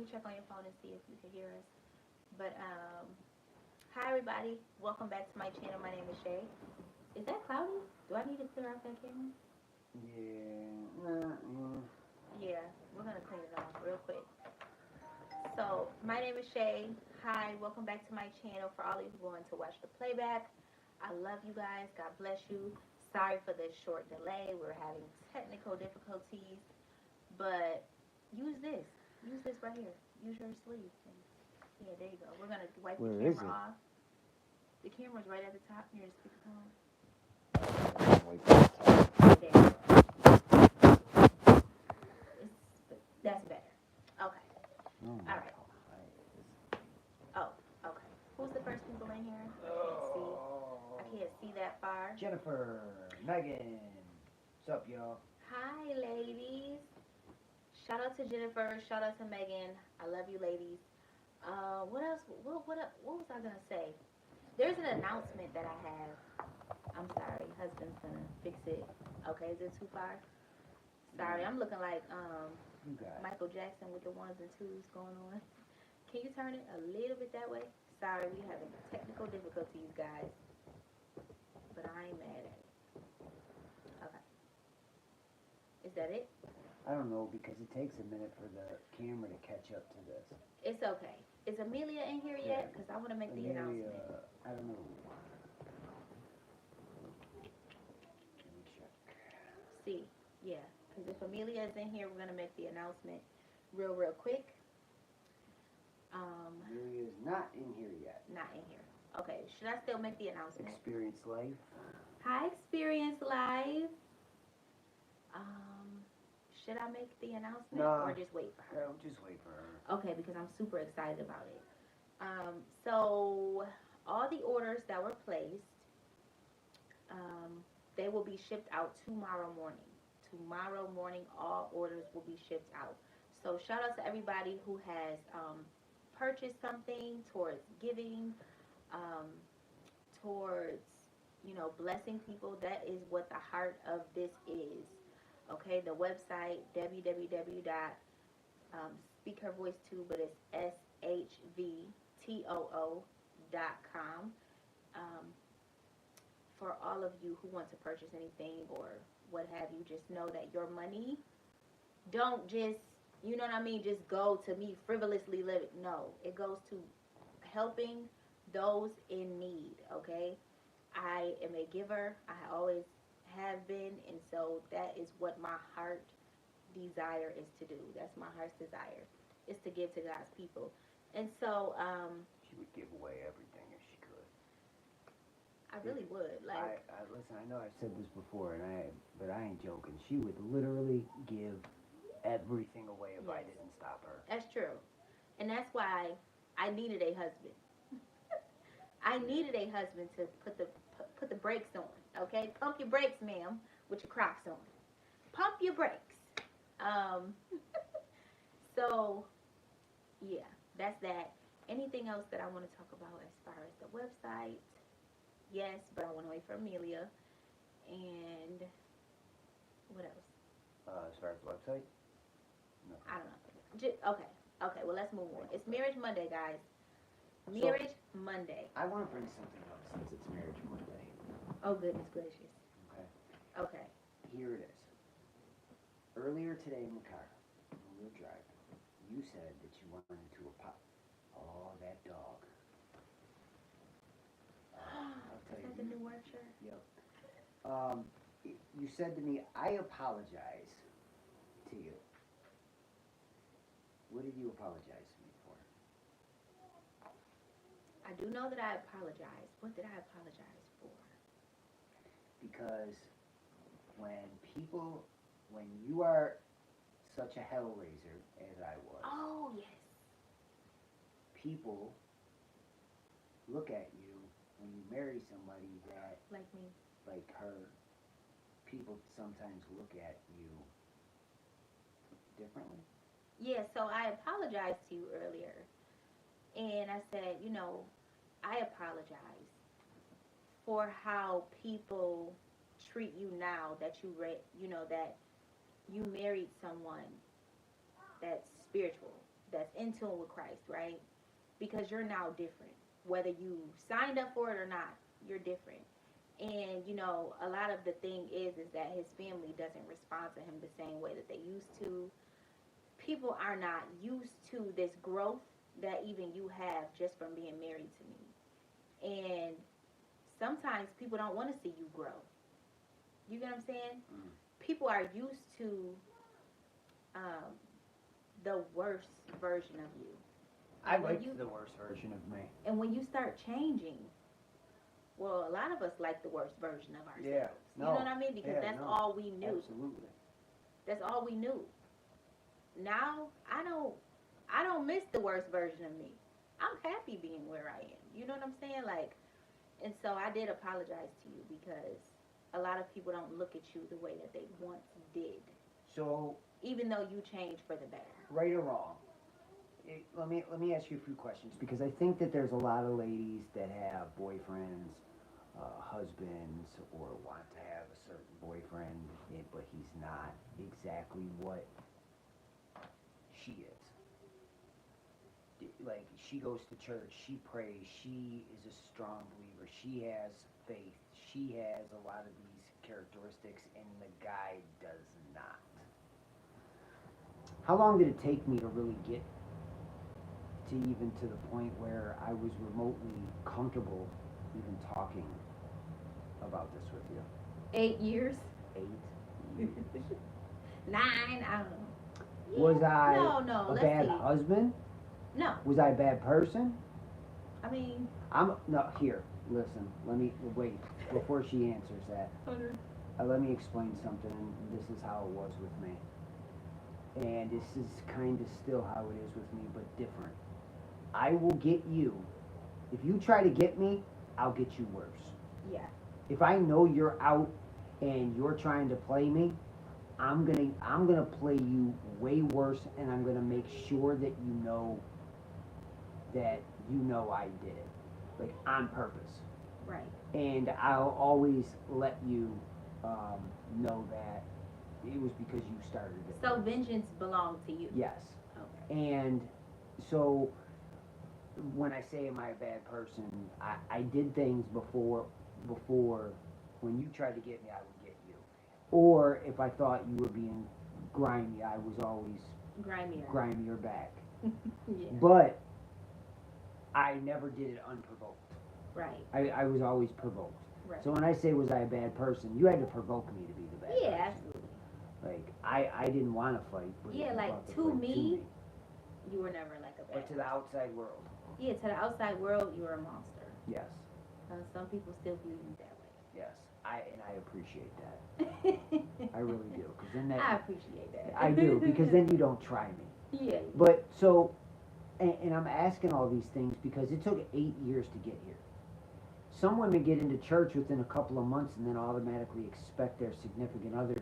me check on your phone and see if you can hear us. But hi everybody, welcome back to my channel. My name is Shay. Is that cloudy? Do I need to clear out that camera? Yeah. Yeah, we're gonna clean it off real quick. So my name is Shay. Hi, welcome back to my channel. For all of you who are going to watch the playback, I love you guys. God bless you. Sorry for this short delay. We're having technical difficulties, but use this. Use this right here. Use your sleeve. Yeah, there you go. We're gonna wipe the Where is camera it? off. The camera's right at the top near the speakerphone. There. That's better. Okay. Oh, All right. Oh, okay. Who's the first people in here? I can't see that far. Jennifer, Megan, what's up, y'all? Hi, ladies. Shout out to Jennifer. Shout out to Megan. I love you, ladies. What else? What was I gonna say? There's an announcement that I have. I'm sorry, husband's gonna fix it. Okay, is it too far? Sorry, I'm looking like You got it. Michael Jackson with the ones and twos going on. Can you turn it a little bit that way? Sorry, we having technical difficulties, guys. But I ain't mad at it. Okay. Is that it? I don't know because it takes a minute for the camera to catch up to this. It's okay. Is Amelia in here yet? Because I want to make the Maybe, announcement. I don't know. Let me check. See, yeah. Because if Amelia is in here, we're gonna make the announcement real quick. Amelia's not in here yet. Not in here. Okay. Should I still make the announcement? Experience Life. Hi, Experience Live. Should I make the announcement or just wait for her? No, just wait for her. Okay, because I'm super excited about it. So all the orders that were placed, they will be shipped out tomorrow morning. Tomorrow morning, all orders will be shipped out. So shout out to everybody who has purchased something towards giving, um, towards blessing people. That is what the heart of this is. Okay, the website www.speak her voice too, but it's shvtoo.com. For all of you who want to purchase anything or what have you, just know that your money don't just, you know what I mean, just go to me frivolously living. No, it goes to helping those in need. Okay, I am a giver. I always have been, and so that is what my heart desire is to do. That's my heart's desire, is to give to God's people. And so She would give away everything if she could. I really would like. I listen. I know I've said this before, but I ain't joking. She would literally give everything away if I Yes. didn't stop her. That's true, and that's why I needed a husband. I needed a husband to put the brakes on. Okay, pump your brakes, ma'am, with your Crocs on. Pump your brakes. Um, so yeah, that's that. Anything else that I want to talk about as far as the website? Yes, but I want to wait for Amelia. And what else? As far as the website, no. I don't know. Okay. Okay. Well, let's move on. It's Marriage Monday, guys. Marriage Monday. I want to bring something up since it's Marriage Monday. Oh goodness gracious. Okay. Okay. Here it is. Earlier today in the car, when we were driving, you said that you wanted to pop. Oh, that dog. I'll tell Is you. that the new work shirt? Yep. You said to me, I apologize to you. What did you apologize to me for? I do know that I apologize. What did I apologize for? Because when you are such a hellraiser as I was, Oh yes. people look at you when you marry somebody that, Like me. like her, people sometimes look at you differently. Yeah. So I apologized to you earlier, and I said, I apologize for how people treat you now that that you married someone that's spiritual, that's in tune with Christ, right? Because you're now different. Whether you signed up for it or not, you're different. And you know, a lot of the thing is that his family doesn't respond to him the same way that they used to. People are not used to this growth that even you have just from being married to me. And sometimes people don't want to see you grow. You get what I'm saying? Mm. People are used to um, the worst version of you. I When liked you- the worst version of me. And when you start changing, well, a lot of us like the worst version of ourselves. Yeah, You know what I mean? Because yeah, that's no. all we knew. Absolutely. That's all we knew. Now I don't miss the worst version of me. I'm happy being where I am. You know what I'm saying? Like, and so I did apologize to you because a lot of people don't look at you the way that they once did, So, even though you changed for the better. right or wrong, let me ask you a few questions because I think that there's a lot of ladies that have boyfriends, husbands, or want to have a certain boyfriend, but he's not exactly what she is. Like, she goes to church, she prays, she is a strong believer, she has faith, she has a lot of these characteristics, and the guy does not. How long did it take me to really get to even to the point where I was remotely comfortable even talking about this with you? 8 years, 8 years. 9, I don't know. Yeah. Was I no, a let's bad see. husband? No, Was I a bad person? I mean, No, here, listen, let me, wait, before she answers that, let me explain something, and this is how it was with me. And this is kind of still how it is with me, but different. I will get you. If you try to get me, I'll get you worse. yeah, If I know you're out and you're trying to play me, I'm gonna play you way worse, and I'm gonna make sure that you know I did it, like on purpose. right. And I'll always let you know that it was because you started it. So vengeance belonged to you. Yes. Okay. And so when I say am I a bad person, I did things before when you tried to get me, I would get you. Or if I thought you were being grimy, I was always Grimier. grimier back. Yeah. But I never did it unprovoked. Right. I was always provoked. Right. So when I say was I a bad person, you had to provoke me to be the bad Yeah, person. absolutely. Like I didn't want to fight, but Yeah, you like, brought the to fight me, you were never like a bad. but to the outside world, Yeah, to the outside world, you were a monster. yes, Some people still view you that yes. I appreciate that. way. I really do, because then that I appreciate that. I do, because then you don't try me. Yeah. But so, and I'm asking all these things because it took 8 years to get here. Some women get into church within a couple of months and then automatically expect their significant other to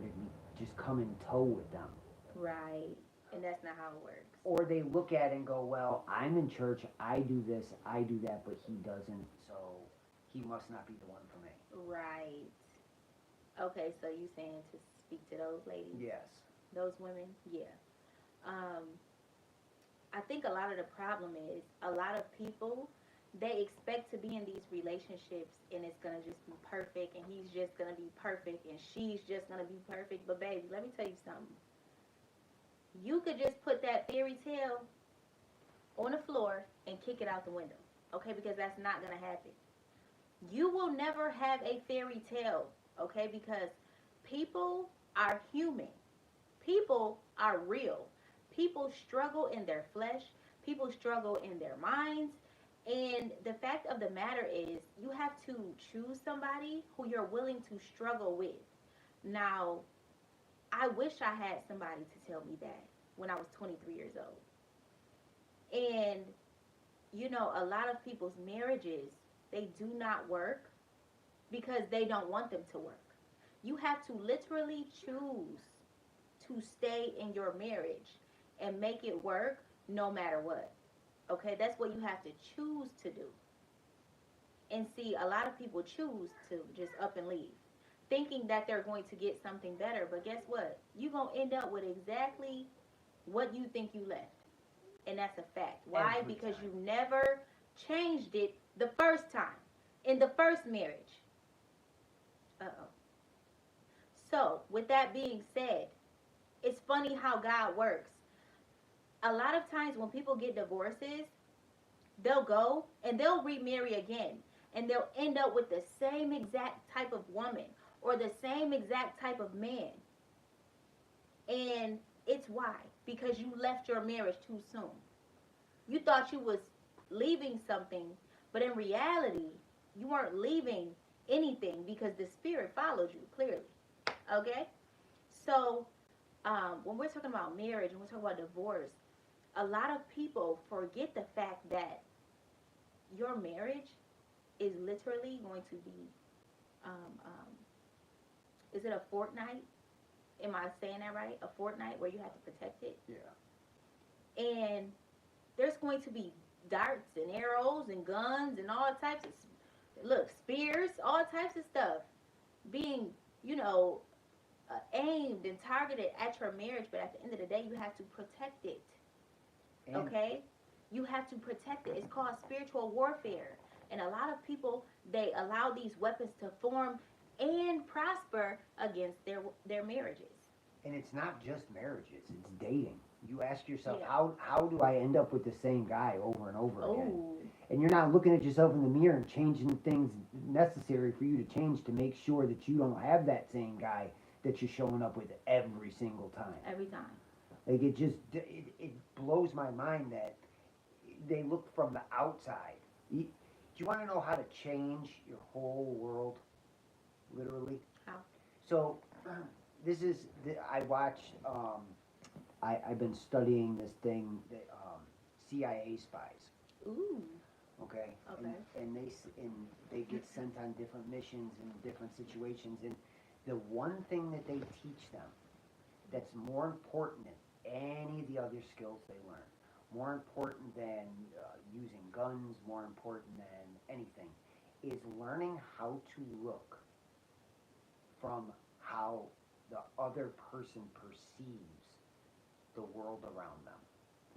just come in tow with them. Right. And that's not how it works. Or they look at it and go, well, I'm in church, I do this, I do that, but he doesn't, so he must not be the one for me. Right. Okay, so you saying to speak to those ladies? Yes. Those women? Yeah. I think a lot of the problem is a lot of people, they expect to be in these relationships and it's going to just be perfect and he's just going to be perfect and she's just going to be perfect. But baby, let me tell you something. You could just put that fairy tale on the floor and kick it out the window. Okay, because that's not going to happen. You will never have a fairy tale, okay, because people are human. People are real. People struggle in their flesh. People struggle in their minds. And the fact of the matter is, you have to choose somebody who you're willing to struggle with. Now, I wish I had somebody to tell me that when I was 23 years old. And, you know, a lot of people's marriages, they do not work because they don't want them to work. You have to literally choose to stay in your marriage and make it work no matter what. Okay, that's what you have to choose to do. And see, a lot of people choose to just up and leave, thinking that they're going to get something better. But guess what? You're going to end up with exactly what you think you left. And that's a fact. Why? Every Because time. you never changed it the first time in the first marriage. Uh-oh. So, with that being said, it's funny how God works. A lot of times when people get divorces, they'll go and they'll remarry again. And they'll end up with the same exact type of woman or the same exact type of man. And it's why? Because you left your marriage too soon. You thought you was leaving something, but in reality, you weren't leaving anything because the spirit followed you clearly. Okay? So, when we're talking about marriage and we're talking about divorce, a lot of people forget the fact that your marriage is literally going to be, um, um, is it a fortnight? Am I saying that right? A fortnight where you have to protect it? Yeah. And there's going to be darts and arrows and guns and all types of, look, spears, all types of stuff being, you know, aimed and targeted at your marriage, but at the end of the day, you have to protect it. And Okay? You have to protect it. It's called spiritual warfare. And a lot of people, they allow these weapons to form and prosper against their marriages. and it's not just marriages, it's dating. You ask yourself, Yeah. how do I end up with the same guy over and over again? Oh, And you're not looking at yourself in the mirror and changing things necessary for you to change to make sure that you don't have that same guy that you're showing up with every single time. every time. Like it blows my mind that they look from the outside. Do you want to know how to change your whole world, literally? How? So, I watched. I've been studying this thing, CIA spies. Ooh. Okay. Okay. And they get sent on different missions in different situations, and the one thing that they teach them that's more important than any of the other skills they learn, more important than using guns, more important than anything, is learning how to look from how the other person perceives the world around them.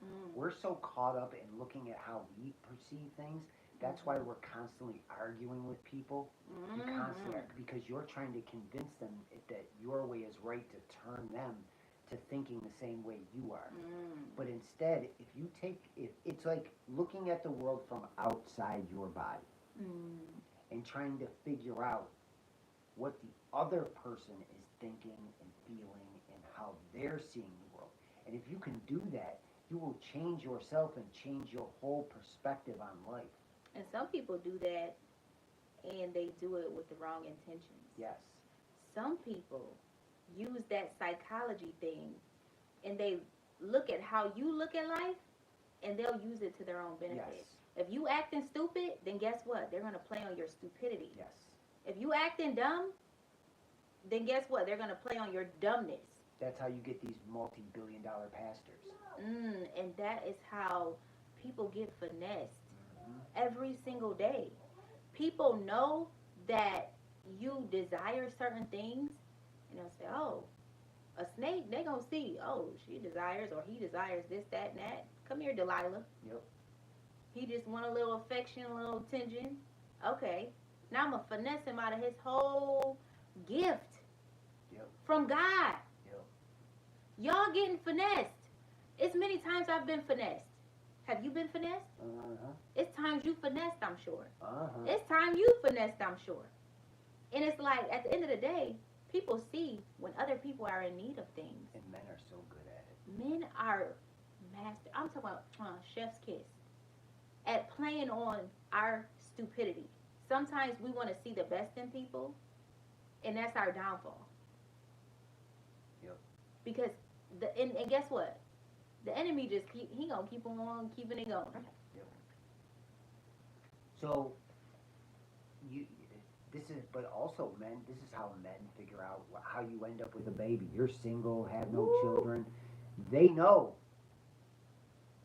Mm. We're so caught up in looking at how we perceive things. That's why we're constantly arguing with people. You constantly because you're trying to convince them that your way is right to turn them to thinking the same way you are. But instead, if it's like looking at the world from outside your body and trying to figure out what the other person is thinking and feeling and how they're seeing the world. And if you can do that, you will change yourself and change your whole perspective on life. And some people do that and they do it with the wrong intentions. Yes. Some people use that psychology thing and they look at how you look at life and they'll use it to their own benefit. Yes. If you acting stupid, then guess what? They're going to play on your stupidity. Yes. If you acting dumb, then guess what? They're going to play on your dumbness. That's how you get these multi-billion-dollar pastors. And that is how people get finessed every single day. People know that you desire certain things, and they'll say, oh, a snake, they gonna see, oh, she desires or he desires this, that, and that. Come here, Delilah. Yep. He just want a little affection, a little attention. Okay. Now I'm gonna finesse him out of his whole gift from God. Yep. Y'all getting finessed. It's many times I've been finessed. Have you been finessed? It's times you finessed, I'm sure. It's time you finessed, I'm sure. And it's like, at the end of the day, people see when other people are in need of things. And men are so good at it. Men are master. I'm talking about chef's kiss at playing on our stupidity. Sometimes we want to see the best in people, and that's our downfall. Yep. Because and guess what? The enemy just he gonna keep on keeping it going. Yep. So but also men, this is how men figure out how you end up with a baby. You're single, have no children. They know.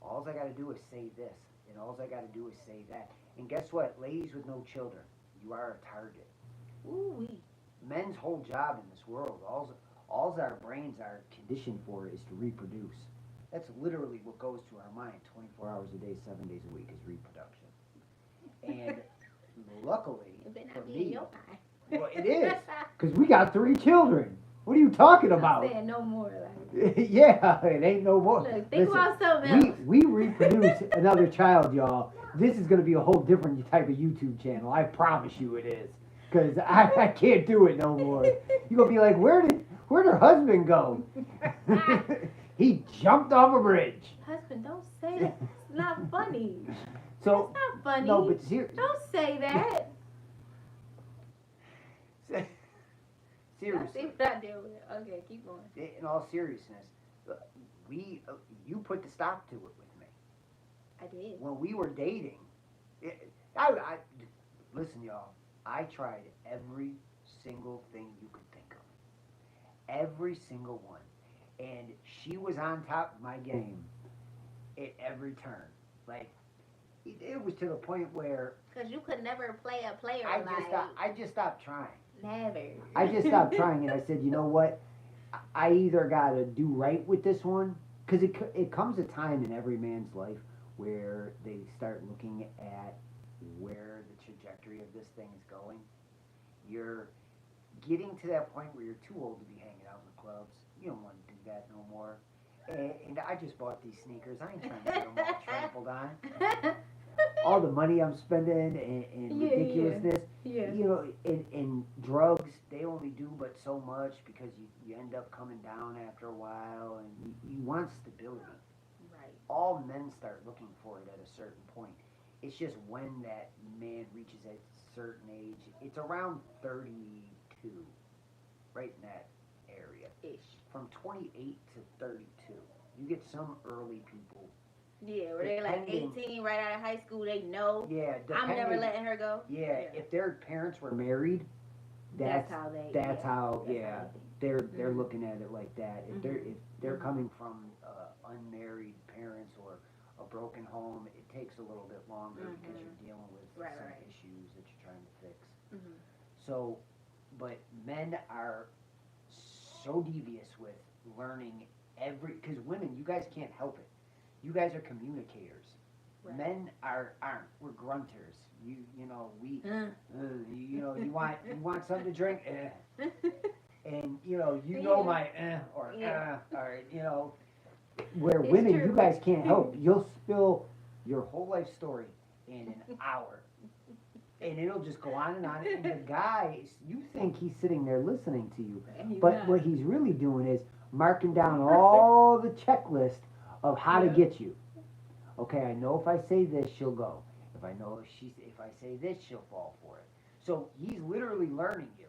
All I got to do is say this, and all I got to do is say that. And guess what? Ladies with no children, you are a target. Ooh-wee. Men's whole job in this world, all our brains are conditioned for is to reproduce. That's literally what goes through our mind 24 hours a day, 7 days a week is reproduction. And luckily, It better for not be in me, your mind. well, it is, because we got 3 children. What are you talking about? I'm saying no more. Like, Yeah, it ain't no more. look, think about something else. We reproduce another child, y'all. This is going to be a whole different type of YouTube channel. I promise you it is. Because I can't do it no more. You're going to be like, where'd her husband go? He jumped off a bridge. Husband, don't say that. It's not funny. So, It's not funny. no, but seriously. Don't say that. Seriously. I see what I deal with. Okay, keep going. In all seriousness, you put the stop to it with me. I did. When we were dating, listen, y'all, I tried every single thing you could think of. Every single one. And she was on top of my game at every turn. Like, it was to the point where Because you could never play a player I just stopped trying. Never. I just stopped trying, and I said, you know what? I either got to do right with this one, because it comes a time in every man's life where they start looking at where the trajectory of this thing is going. You're getting to that point where you're too old to be hanging out in the clubs. You don't want to do that no more. And I just bought these sneakers. I ain't trying to get them all trampled on. All the money I'm spending and ridiculousness, Yeah. you know, and drugs, they only do but so much because you end up coming down after a while, and you want stability. Right. All men start looking for it at a certain point. It's just when that man reaches a certain age, it's around 32, right in that area. Ish. From 28 to 32. You get some early people. Yeah, where they're like 18, right out of high school, they know. Yeah, I'm never letting her go. Yeah, if their parents were married, that's how they. that's how That's yeah how they're looking at it like that. If they're Mhm. coming from unmarried parents or a broken home, it takes a little bit longer because you're dealing with Right, some right. issues that you're trying to fix. Mhm. So, but men are so devious with learning because women, you guys can't help it. You guys are communicators. Right. Men aren't. We're grunters. You know we Mm. you know you want something to drink, and you know Yeah. my or Yeah. or you know where It's women true. you guys can't help. You'll spill your whole life story in an hour. And it'll just go on, and the guy, you think he's sitting there listening to you, And he's but not. what he's really doing is marking down all the checklist of how to Yeah. get you. Okay, I know if I say this, she'll go. If I say this, she'll fall for it. So he's literally learning you,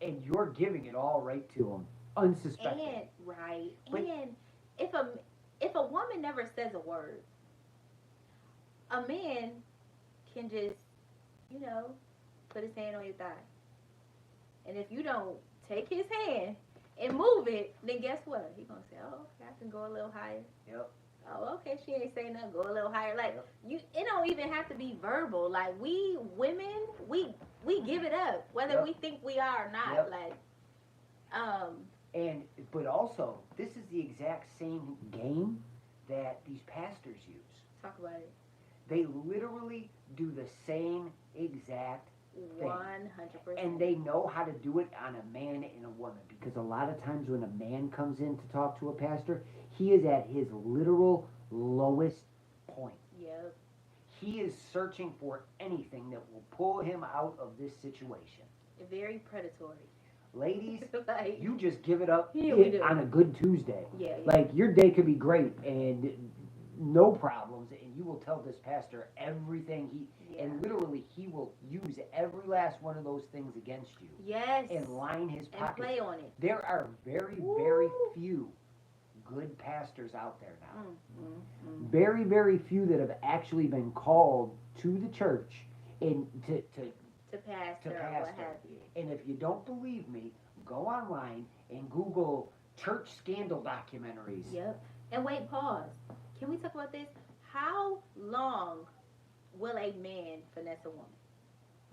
and you're giving it all right to him, unsuspecting. And right. But- and if a woman never says a word, a man can just, put his hand on your thigh. And if you don't take his hand and move it, then guess what? He gonna say, "Oh, okay, I can go a little higher." Yep. Oh, okay, she ain't saying nothing. Go a little higher. Like Yep. it don't even have to be verbal. Like we women, we give it up, whether Yep. we think we are or not. Yep. Like, But also, this is the exact same game that these pastors use. talk about it. They literally do the same exact 100%. and they know how to do it on a man and a woman, because a lot of times when a man comes in to talk to a pastor, he is at his literal lowest point. Yep. He is searching for anything that will pull him out of this situation. Very predatory. Ladies, Like, you just give it up Yeah, we do. on a good Tuesday. yeah. Like, your day could be great and no problems, and you will tell this pastor everything Yeah. and literally he will use every last one of those things against you Yes. and line his And pockets. play on it. There are very, Woo. very few good pastors out there now. Very. Very, very few that have actually been called to the church and to To pastor, or what pastor. have you. and if you don't believe me, go online and Google church scandal documentaries. Yep. And wait, pause. Can we talk about this? How long will a man finesse a woman?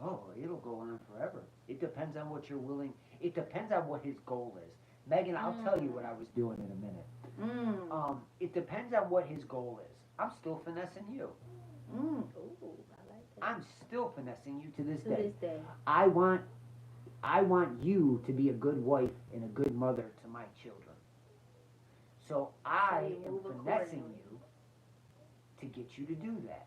Oh, it'll go on forever. It depends on what you're willing. It depends on what his goal is. Megan, I'll tell you what I was doing in a minute. It depends on what his goal is. I'm still finessing you. Ooh, I like that. I'm still finessing you to this To day. this day. I want you to be a good wife and a good mother to my children. So I you am move finessing accordingly. you to get you to do that.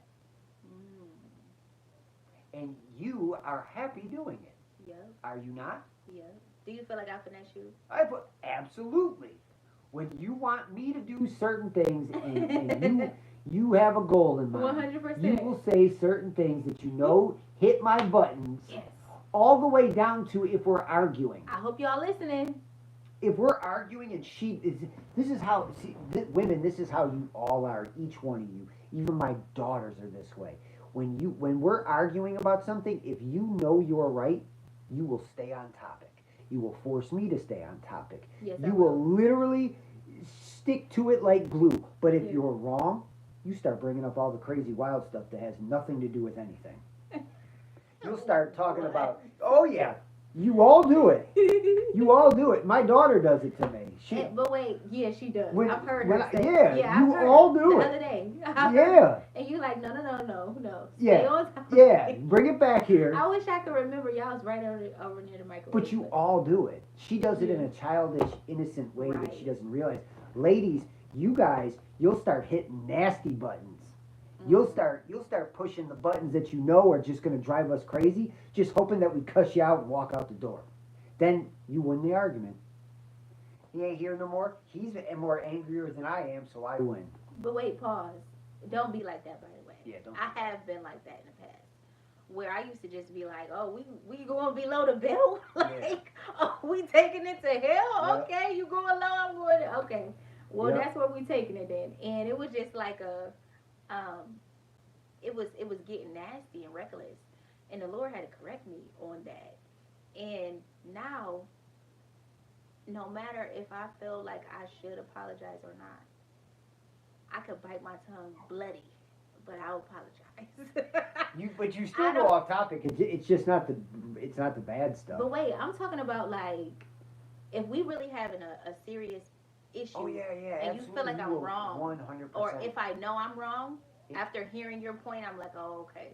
And you are happy doing it. Yep. Are you not? Yep. Do you feel like I finesse you? Absolutely. When you want me to do certain things and you have a goal in mind, 100%. you will say certain things that you know hit my buttons. Yes. All the way down to if we're arguing. I hope y'all listening. If we're arguing and this is how, women, this is how you all are, each one of you. Even my daughters are this way. When we're arguing about something, if you know you're right, you will stay on topic. You will force me to stay on topic. Yes, You will literally stick to it like glue. But if you're wrong, you start bringing up all the crazy wild stuff that has nothing to do with anything. You'll start talking about, oh yeah, you all do it. You all do it. My daughter does it to me. But wait, yeah, she does. I've heard when her say yeah, you all do the it. other day. Yeah. And you like, no. Stay Yeah. on top. Yeah, bring it back here. I wish I could remember y'all was right over near the microwave. But you all do it. She does it in a childish, innocent way that she doesn't realize. Ladies, you guys, you'll start hitting nasty buttons. You'll start pushing the buttons that you know are just going to drive us crazy, just hoping that we cuss you out and walk out the door. Then you win the argument. He ain't here no more. He's more angrier than I am, so I win. But wait, pause. Don't be like that, by the way. Yeah, don't. I have been like that in the past, where I used to just be like, "Oh, we going below the belt? Like, oh, we taking it to hell? Yep. Okay, you going low, I'm going. Okay, well, Yep. that's where we taking it then." And it was just like it was getting nasty and reckless, and the Lord had to correct me on that. And now, no matter if I feel like I should apologize or not, I could bite my tongue bloody, but I'll apologize. But you still go off topic. It's just not the bad stuff. But wait, I'm talking about like if we really having a serious issue. Oh yeah, and you feel like I'm wrong, 100%. or if I know I'm wrong after hearing your point, I'm like, oh okay,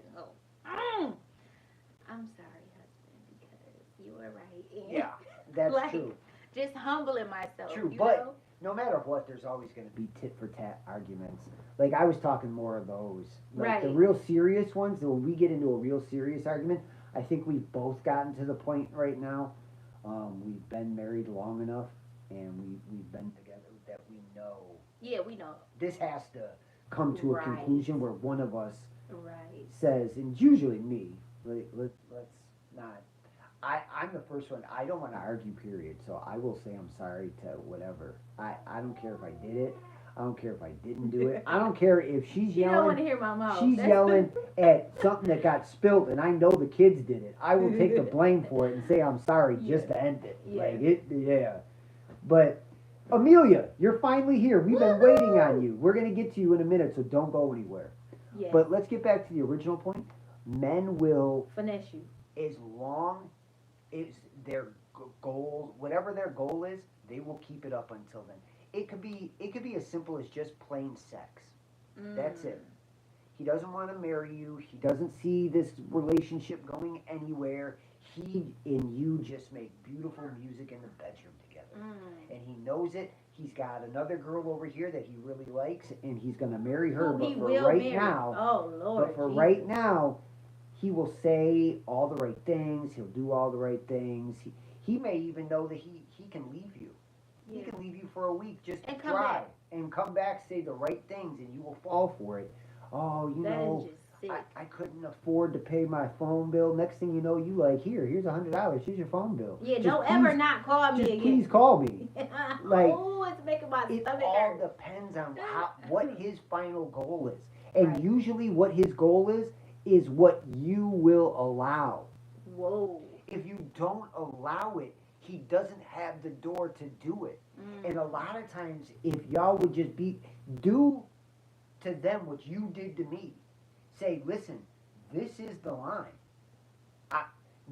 I'm sorry, husband, because you were right. And Yeah, that's like, true. Just humbling myself. True, you but know? no matter what, there's always going to be tit for tat arguments. Like I was talking more of those, like the real serious ones. When we get into a real serious argument, I think we've both gotten to the point right now. We've been married long enough, and we've been together that we know. Yeah, we know. This has to come to a conclusion where one of us says, and usually me. Let's not. I'm the first one. I don't want to argue, period. So I will say I'm sorry to whatever. I don't care if I did it. I don't care if I didn't do it. I don't care if she's yelling. You don't want to hear my mouth. She's yelling at something that got spilled, and I know the kids did it. I will take the blame for it and say I'm sorry just to end it. Yeah. But Amelia, you're finally here. We've been waiting on you. We're gonna get to you in a minute, so don't go anywhere. Yeah. But let's get back to the original point. Men will finesse you as long as their goal, whatever their goal is, they will keep it up until then. It could be as simple as just plain sex. That's it. He doesn't want to marry you. He doesn't see this relationship going anywhere. He and you just make beautiful music in the bedroom together. And he knows it. He's got another girl over here that he really likes, and he's going to marry her. But for right now, he will say all the right things. He'll do all the right things. He may even know that he can leave you. He can leave you for a week just to try and come back, say the right things, and you will fall for it. Oh, I couldn't afford to pay my phone bill. Next thing you know, you like, here's $100. Here's your phone bill. Yeah, don't ever not call me again. Please call me. Like, it's making my stomach hurt. It all depends on what his final goal is. And usually what his goal is what you will allow. Whoa. If you don't allow it, he doesn't have the door to do it. And a lot of times, if y'all would just do to them what you did to me. Say, listen, this is the line.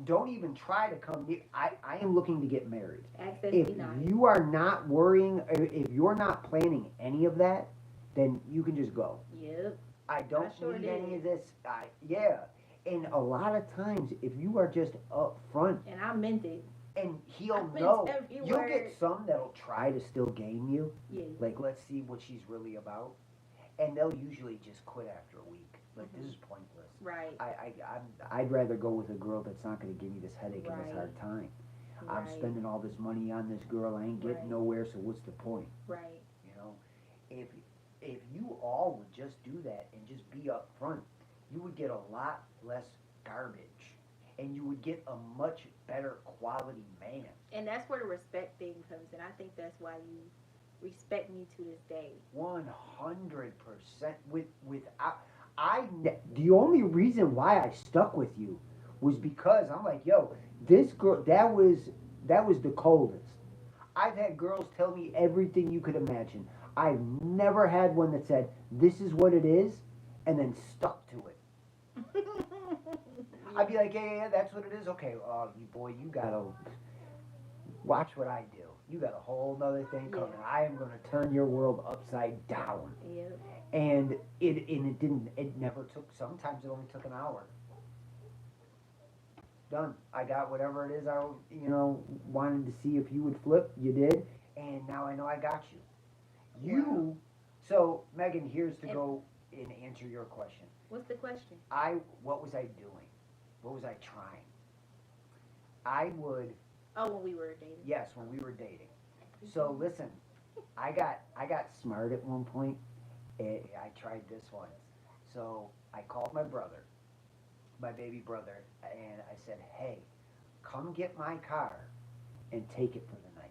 don't even try to come near. I am looking to get married. Access If denied. you are not worrying, if you're not planning any of that, then you can just go. Yep. I don't I sure need any did. of this. Yeah. And a lot of times, if you are just upfront And I meant it. and I he'll meant know, every you'll word. get some that'll try to still game you. Yeah. Like, let's see what she's really about. And they'll usually just quit after a week. Like, this is pointless. Right. I'd rather go with a girl that's not going to give me this headache and this Right. hard time. Right. I'm spending all this money on this girl. I ain't getting Right. nowhere, so what's the point? Right. You know, if you all would just do that and just be upfront, you would get a lot less garbage, and you would get a much better quality man. And that's where the respect thing comes in. I think that's why you respect me to this day. 100% without the only reason why I stuck with you was because I'm like, yo, this girl that was the coldest. I've had girls tell me everything you could imagine. I've never had one that said, this is what it is, and then stuck to it. I'd be like, yeah, that's what it is. Okay, you gotta watch what I do. You got a whole nother thing coming. Yeah. I am gonna turn your world upside down. Yep. And it never took, sometimes it only took an hour. Done. I got whatever it is I, wanted to see if you would flip. You did. And now I know I got you. Wow. So Megan, here's to go and answer your question. What's the question? What was I doing? What was I trying? I would, Oh, when we were dating. yes, when we were dating. So listen, I got smart at one point. I tried this once. So I called my brother, my baby brother, and I said, hey, come get my car and take it for the night.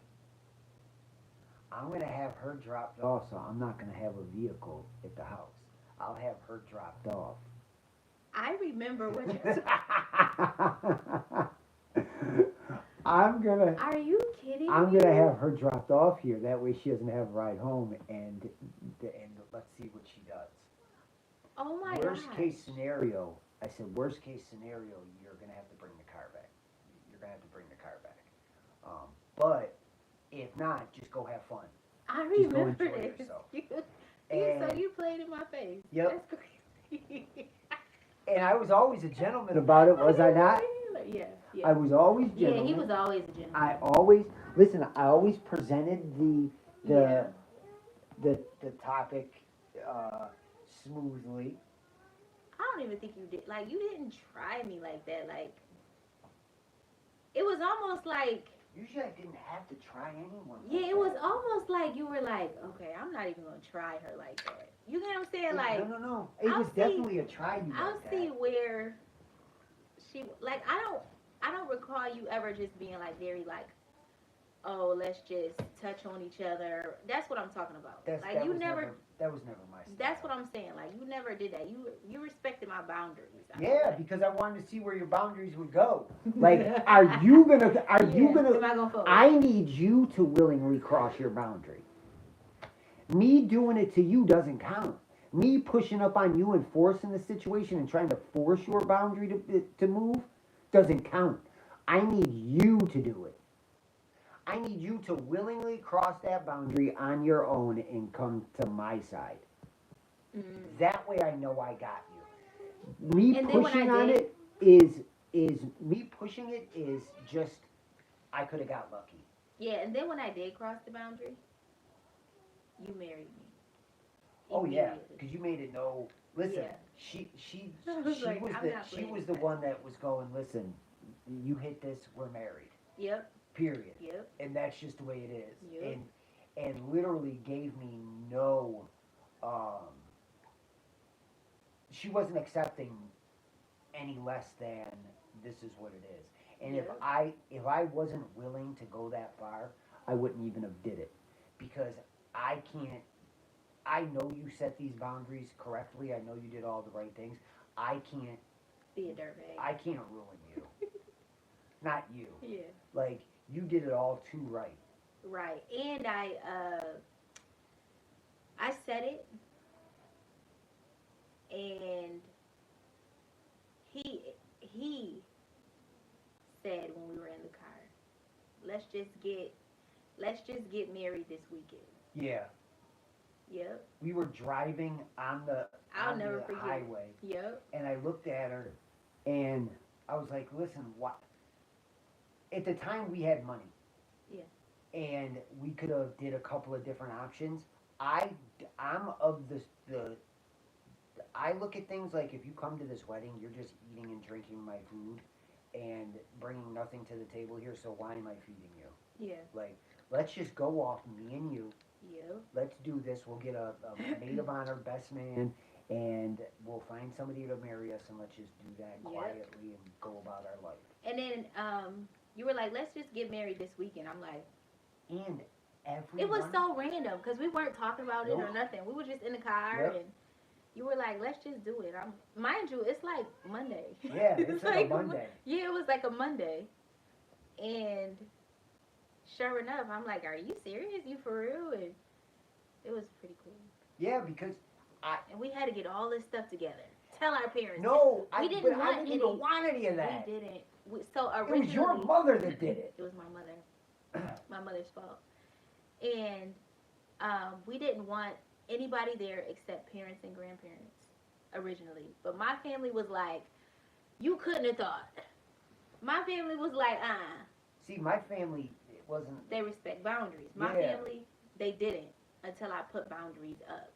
I'm going to have her dropped off, so I'm not going to have a vehicle at the house. I'll have her dropped off. I remember what you I'm gonna Are you kidding I'm me? gonna have her dropped off here. That way she doesn't have a ride home, and let's see what she does. Oh my Worst gosh. case scenario, I said, worst case scenario, you're gonna have to bring the car back. You're gonna have to bring the car back. But if not, just go have fun. I Just go remember enjoy this. yourself. So And, you played in my face. Yep. That's crazy. and I was always a gentleman about it, was I not? Yeah. Yeah. I was always Yeah, gentleman. he was always a gentleman. I always presented the topic smoothly. I don't even think you did. Like, you didn't try me like that. Like, it was almost like, Usually I didn't have to try anyone. yeah, it was almost like you were like, okay, I'm not even gonna try her like that. You get what I'm saying? Like, No. It I'll was see- definitely a try you I'll like see that. where she like. I don't recall you ever just being like very like, oh, let's just touch on each other. That's what I'm talking about. Like, That you was never. that was never my style. That's what I'm saying. Like, you never did that. You respected my boundaries. I feel Yeah, like. because I wanted to see where your boundaries would go. Like, are you gonna? Am I gonna fold? I need you to willingly cross your boundary. Me doing it to you doesn't count. Me pushing up on you and forcing the situation and trying to force your boundary to move doesn't count. I need you to do it. I need you to willingly cross that boundary on your own and come to my side. Mm. That way I know I got you. Me And then when pushing I on did- it is me pushing it is just I could have got lucky. Yeah, and then when I did cross the boundary, you married me. Oh yeah, Immediately. because you made it no. Listen, Yeah. she I was was like, I'm the not she playing was the that. one that was going. Listen, you hit this, we're married. Yep. Period. Yep. And that's just the way it is. Yep. And literally gave me no. She wasn't accepting any less than this is what it is. And Yep. if I wasn't willing to go that far, I wouldn't even have did it, because I can't. I know you set these boundaries correctly. I know you did all the right things. I can't. Be a dirtbag. I can't ruin you. Not you. Yeah. Like, you did it all too right. Right. And I said it, and he let's just get married this weekend. Yeah. Yep. We were driving on the I'll never forget. highway, Yep. and I looked at her, and I was like, "Listen, what?" At the time, we had money. Yeah. And we could have did a couple of different options. I'm of the I look at things like if you come to this wedding, you're just eating and drinking my food and bringing nothing to the table here. So why am I feeding you? Yeah. Like, let's just go off me and you. Yep. Let's do this. We'll get a maid of honor, best man, and we'll find somebody to marry us, and let's just do that Yep. quietly and go about our life. And then you were like, let's just get married this weekend. I'm like, And it was so random because we weren't talking about it or Nope. nothing. We were just in the car Yep. and you were like, let's just do it. Mind you, it's like Monday. Yeah, it's like a Monday. Yeah, it was like a Monday. And sure enough, I'm like, are you serious? You for real? And it was pretty cool. Yeah, because And we had to get all this stuff together. Tell our parents. no, We I didn't didn't want even want any of that. We didn't. So It originally, was your mother that did it. It was my mother. My mother's fault. And we didn't want anybody there except parents and grandparents originally. But my family was like, you couldn't have thought. My family was like, See, my family, it wasn't. They respect boundaries. My Yeah. family, they didn't until I put boundaries up.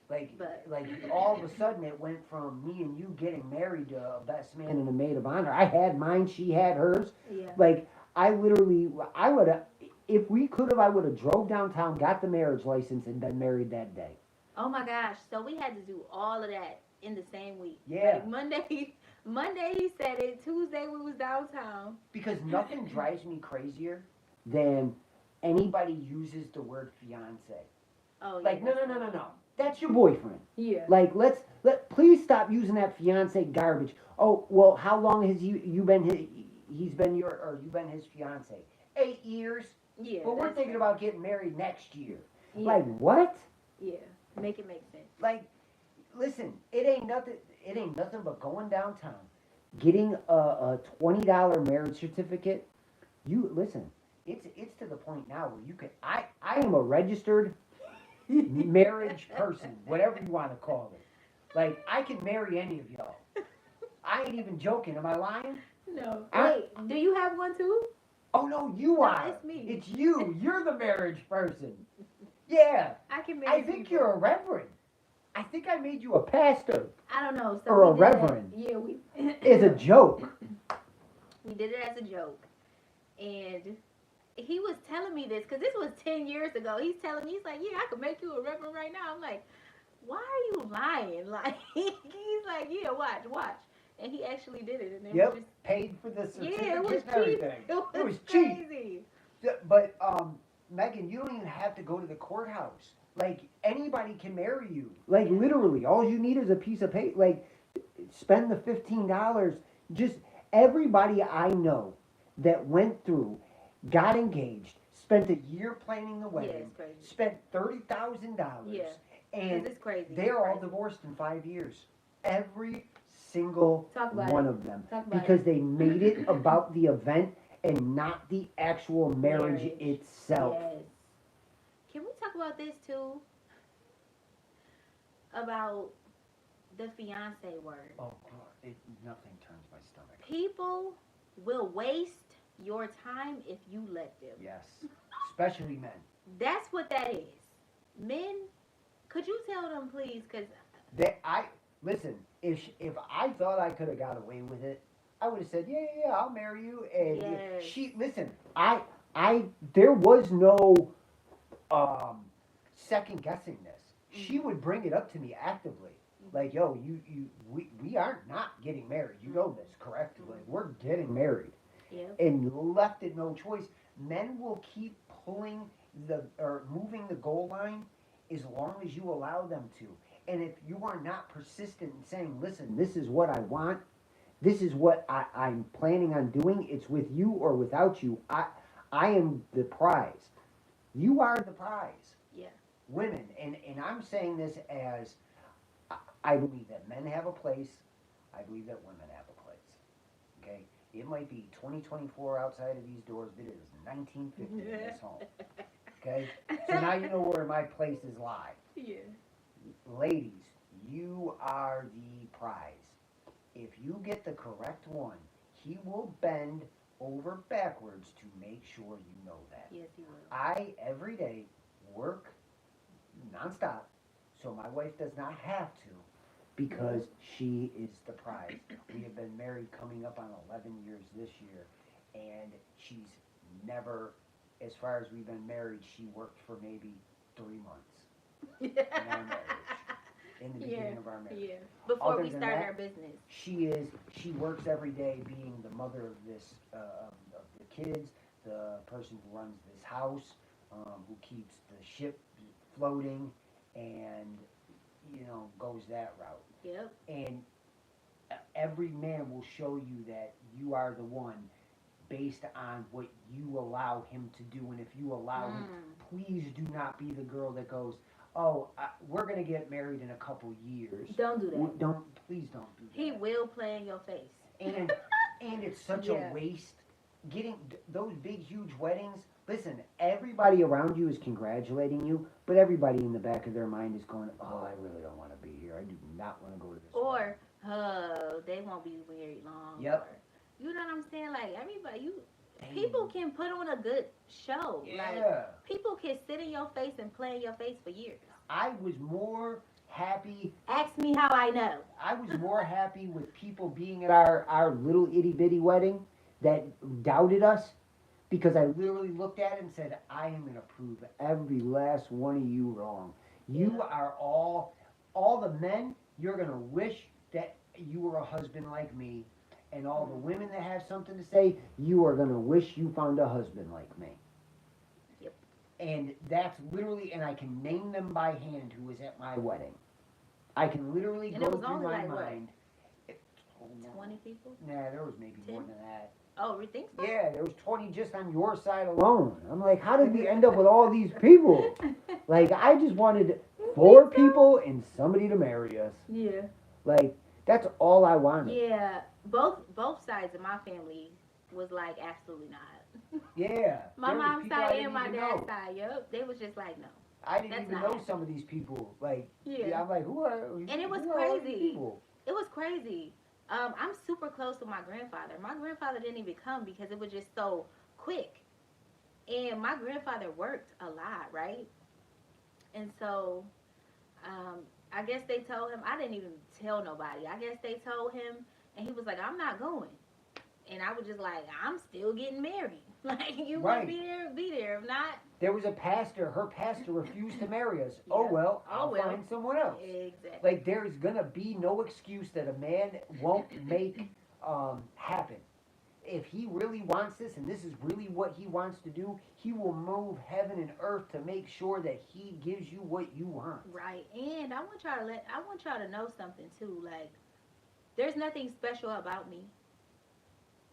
Like, But- like all of a sudden it went from me and you getting married to a best man and a maid of honor. I had mine, she had hers. Yeah. Like, I would have, if we could have, I would have drove downtown, got the marriage license, and been married that day. Oh my gosh. So we had to do all of that in the same week. Yeah. Like Monday he said it. Tuesday we was downtown. Because nothing drives me crazier than anybody uses the word fiance. Oh, Like, yeah. no. That's your boyfriend. Yeah. Like, please stop using that fiance garbage. Oh, well, how long has you been you've been his fiance? 8 years. Yeah. But we're that's thinking right. about getting married next year. Yeah. Like, what? Yeah. Make it make sense. Like, listen, it ain't nothing but going downtown, getting a $20 marriage certificate. You listen, it's to the point now where you can I am a registered marriage person, whatever you want to call it. Like, I can marry any of y'all. I ain't even joking. Am I lying? No. I- Wait, do you have one too? Oh no, you No, are. it's me. It's you. You're the marriage person. Yeah. I can marry I think people. you're a reverend. I think I made you a pastor. I don't know. So or a we did that- reverend. Yeah, we. It's a joke. We did it as a joke, and he was telling me this because this was 10 years ago. He's telling me, he's like, yeah, I could make you a reverend right now. I'm like, why are you lying? Like, he's like, yeah, watch. And he actually did it. And it Yep. was just, Paid for the certificate yeah, it was and cheap. everything. It was cheap. crazy. But Megan, you don't even have to go to the courthouse. Like, anybody can marry you. Like, Yeah. literally, all you need is a piece of paper. Like, spend the $15. Just everybody I know that went through, got engaged, spent a year planning the Yeah, wedding, it's crazy. spent $30,000, Yeah. and It's crazy. they're It's all crazy. divorced in 5 years. Every single Talk about one it. of them. Talk about Because it. they made it about the event and not the actual marriage Marriage. itself. Yes. Can we talk about this too? About the fiance word. Oh, God, nothing turns my stomach. People will waste your time if you let them. Yes, especially men. That's what that is. Men, could you tell them please? Because Listen. If I thought I could have got away with it, I would have said, yeah, I'll marry you. And Yes. listen, there was no second guessing this. She would bring it up to me actively. Like, yo, we are not getting married. You know this, correct? Like, we're getting married. yeah, And left it no choice. Men will keep moving the goal line as long as you allow them to. And if you are not persistent in saying, listen, this is what I want, this is what I'm planning on doing, it's with you or without you, I am the prize. You are the prize. yeah, Women, and I'm saying this as I believe that men have a place, I believe that women have a place. Okay? It might be 2024 outside of these doors, but it is 1950 in this home. Okay? So now you know where my places lie. Yeah. Ladies, you are the prize. If you get the correct one, he will bend over backwards to make sure you know that. Yes, he will. I, every day, work nonstop, so my wife does not have to because she is the prize. We have been married coming up on 11 years this year, and she's never, as far as we've been married, she worked for maybe 3 months in our marriage, in the beginning of our marriage. Yeah. Before Other we than started that, our business. She works every day being the mother of this, of the kids, the person who runs this house, who keeps the ship floating, and, goes that route. Yep. And every man will show you that you are the one based on what you allow him to do. And if you allow him, please do not be the girl that goes, oh, we're going to get married in a couple years. Don't do that. Please don't do that. He will play in your face. And it's such a waste. Getting those big, huge weddings, listen, everybody around you is congratulating you, but everybody in the back of their mind is going, oh, I really don't want to be here. I do not want to go to this Or, oh, they won't be married long. Yep. Or, you know what I'm saying? Like, everybody, people can put on a good show. Yeah. Like, people can sit in your face and play in your face for years. I was more happy. Ask me how I know. I was more happy with people being at our little itty bitty wedding that doubted us, because I literally looked at it and said, I am going to prove every last one of you wrong. You are all the men, you're going to wish that you were a husband like me. And all the women that have something to say, you are going to wish you found a husband like me. Yep. And that's literally, and I can name them by hand who was at my wedding. I can literally go through my mind. 20 people? Nah, there was maybe 10? more than that. Oh, you think so? Yeah, there was 20 just on your side alone. I'm like, how did we end up with all these people? Like, I just wanted 4 people and somebody to marry us. Yeah. Like, that's all I wanted. Yeah, both sides of my family was like, absolutely not. Yeah. My mom's side and my dad's side, yep. They was just like, no. I didn't even know some of these people. Like, yeah, I'm like, who are and it was crazy. It was crazy. I'm super close with my grandfather. My grandfather didn't even come because it was just so quick. And my grandfather worked a lot, right? And so, I guess they told him, I didn't even tell nobody. I guess they told him, and he was like, I'm not going. And I was just like, I'm still getting married. Like, you want to be there, be there. If not. There was a pastor, her pastor refused to marry us. Yeah. Oh, well, I'll find someone else. Exactly. Like, there's going to be no excuse that a man won't make happen. If he really wants this, and this is really what he wants to do, he will move heaven and earth to make sure that he gives you what you want. Right. And I want y'all to know something too. Like, there's nothing special about me.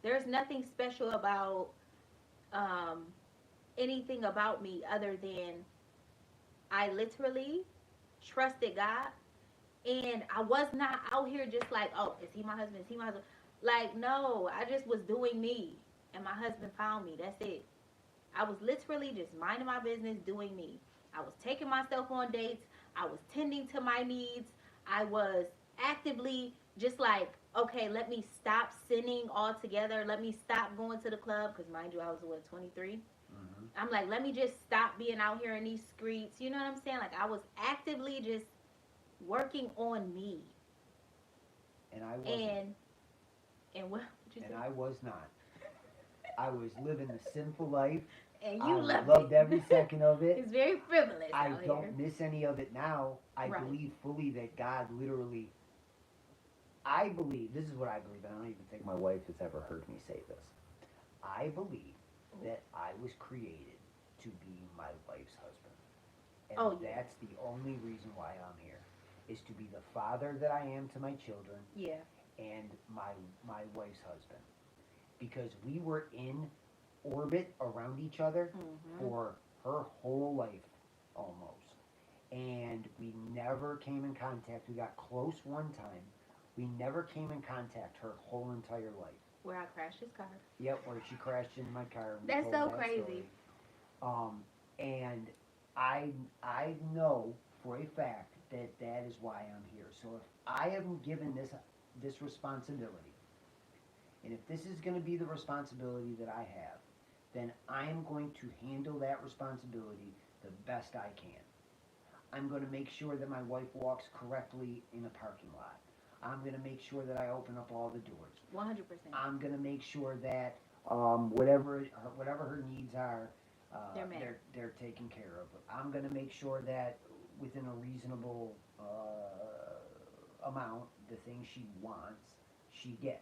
There's nothing special about anything about me other than I literally trusted God, and I was not out here just like, oh, is he my husband? Is he my husband? Like, no, I just was doing me, and my husband found me. That's it. I was literally just minding my business, doing me. I was taking myself on dates. I was tending to my needs. I was actively just like, okay, let me stop sinning altogether. Let me stop going to the club, because mind you, I was, 23? I'm like, let me just stop being out here in these streets. You know what I'm saying? Like, I was actively just working on me. And I wasn't. And what you say? And I was not. I was living the sinful life. And you loved every second of it. It's very frivolous. I don't miss any of it now. I believe fully that God literally, I believe, this is what I believe, and I don't even think my wife has ever heard me say this. I believe that I was created to be my wife's husband. And that's the only reason why I'm here, is to be the father that I am to my children. Yeah. And my wife's husband. Because we were in orbit around each other for her whole life, almost. And we never came in contact. We got close one time. We never came in contact her whole entire life. Where I crashed his car. Yep, where she crashed into my car. We That's told so that crazy. story. And I know for a fact that that is why I'm here. So if I am given this responsibility, and if this is going to be the responsibility that I have, then I am going to handle that responsibility the best I can. I'm going to make sure that my wife walks correctly in a parking lot. I'm going to make sure that I open up all the doors. 100%. I'm going to make sure that whatever her needs are, They're met. they're taken care of. I'm going to make sure that within a reasonable amount, the things she wants, she gets.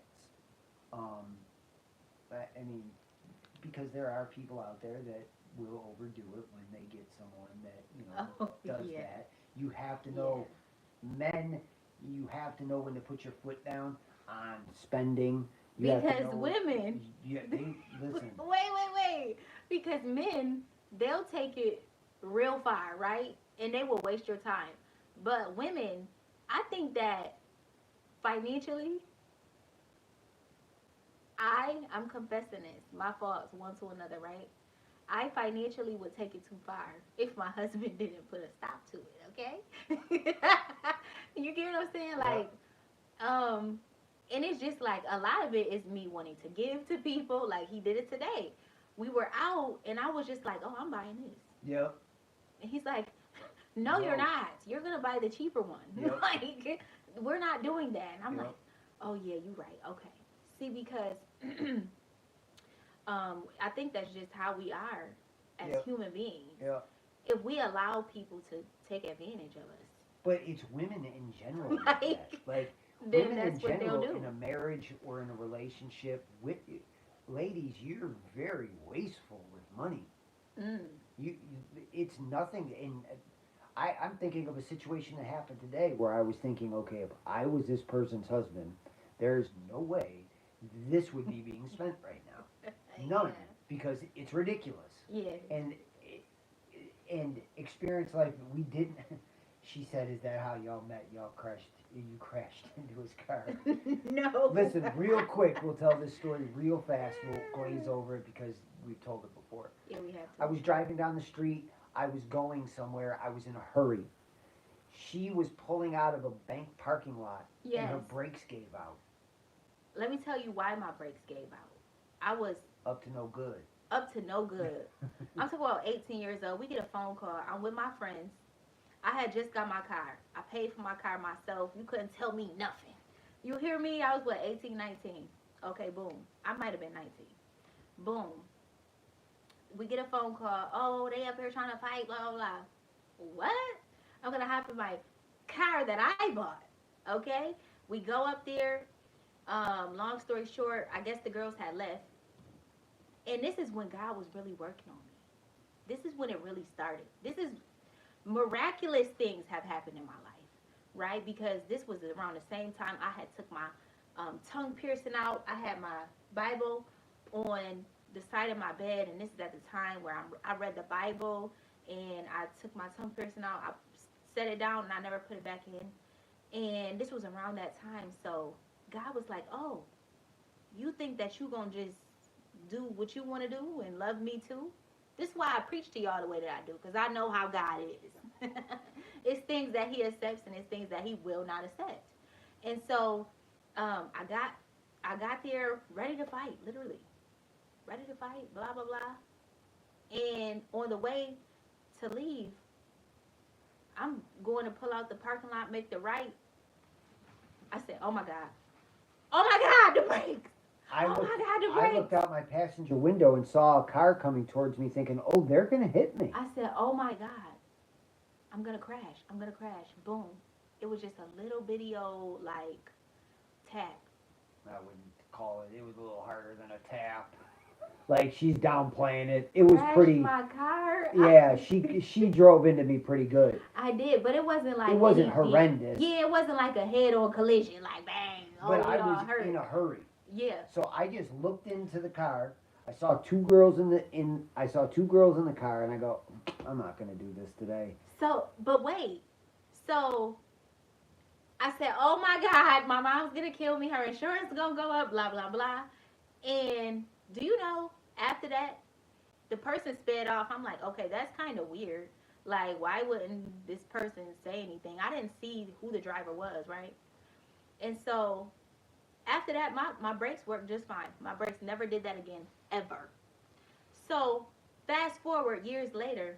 I mean, because there are people out there that will overdo it when they get someone that does yeah. that. You have to know, men. You have to know when to put your foot down on spending. You have to Because know, women. listen. Wait. Because men, they'll take it real far, right? And they will waste your time. But women, I think that financially, I'm confessing this, my faults one to another, right? I financially would take it too far if my husband didn't put a stop to it, okay? You get what I'm saying? Like, and it's just like a lot of it is me wanting to give to people. Like he did it today. We were out and I was just like, oh, I'm buying this. Yep. And he's like, no, you're not. You're going to buy the cheaper one. Yep. Like, we're not doing that. And I'm Yep. like, oh, yeah, you're right. Okay. See, because I think that's just how we are as Yep. human beings. Yep. If we allow people to take advantage of us, But it's women in general. Like then women that's in what general they'll do. in a marriage or in a relationship with ladies, you're very wasteful with money. You it's nothing. And I'm thinking of a situation that happened today where I was thinking, okay, if I was this person's husband, there's no way this would be being spent right now. None, because it's ridiculous. Yeah. And experience life we didn't. She said, "Is that how y'all met? Y'all crashed. You crashed into his car." No. Listen, real quick, we'll tell this story real fast. We'll glaze over it because we've told it before. Yeah, we have to. I was driving down the street. I was going somewhere. I was in a hurry. She was pulling out of a bank parking lot, and her Yes. brakes gave out. Let me tell you why my brakes gave out. I was Up to no good. up to no good. I'm talking about 18 years old. We get a phone call. I'm with my friends. I had just got my car. I paid for my car myself. You couldn't tell me nothing. You hear me? I was, what, 18, 19? Okay, boom. I might have been 19. Boom. We get a phone call. Oh, they up here trying to fight, blah, blah, blah. What? I'm going to hop in my car that I bought. Okay? We go up there. Long story short, I guess the girls had left. And this is when God was really working on me. This is when it really started. This is miraculous things have happened in my life, right? Because this was around the same time I had took my tongue piercing out. I had my Bible on the side of my bed, and this is at the time where I read the Bible, and I took my tongue piercing out. I set it down, and I never put it back in. And this was around that time, so God was like, oh, you think that you going to just do what you want to do and love me too? This is why I preach to y'all the way that I do, because I know how God is. It's things that he accepts and it's things that he will not accept. And so I got there ready to fight, literally. Ready to fight, blah, blah, blah. And on the way to leave, I'm going to pull out the parking lot, make the right. I said, oh, my God. Oh, my God, the brakes. I I looked out my passenger window and saw a car coming towards me thinking, oh, they're going to hit me. I said, oh, my God. I'm going to crash. I'm going to crash. Boom. It was just a little bitty old, like, tap. I wouldn't call it. It was a little harder than a tap. Like, she's downplaying it. It was Crashed pretty. my car. Yeah, she drove into me pretty good. I did, but it wasn't like. It wasn't anything. horrendous. Yeah, it wasn't like a head-on collision, like bang. But Oh, I we all was hurt. in a hurry. Yeah. So I just looked into the car. I saw two girls in the car, and I go, I'm not gonna do this today. So, but wait. So, I said, oh my God, my mom's gonna kill me. Her insurance is gonna go up. Blah blah blah. And do you know, after that, the person sped off. I'm like, okay, that's kind of weird. Like, why wouldn't this person say anything? I didn't see who the driver was, right? And so after that, my brakes worked just fine. My brakes never did that again, ever. So fast forward years later,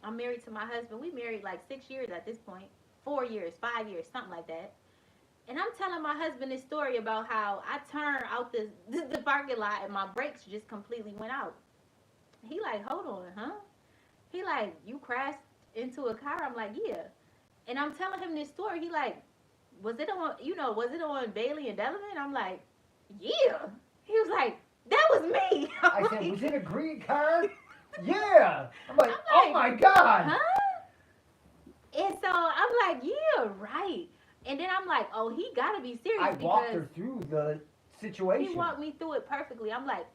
I'm married to my husband. We married like 6 years at this point, 4 years, 5 years, something like that. And I'm telling my husband this story about how I turned out the parking lot and my brakes just completely went out. He like, hold on, huh? He like, you crashed into a car? I'm like, yeah. And I'm telling him this story. He like, was it on Bailey and Delavan? I'm like, yeah. He was like, that was me. I said, was it a green car? Yeah. I'm like, oh my God. Huh? And so I'm like, yeah, right. And then I'm like, oh, he gotta be serious. I walked her through the situation. He walked me through it perfectly. I'm like,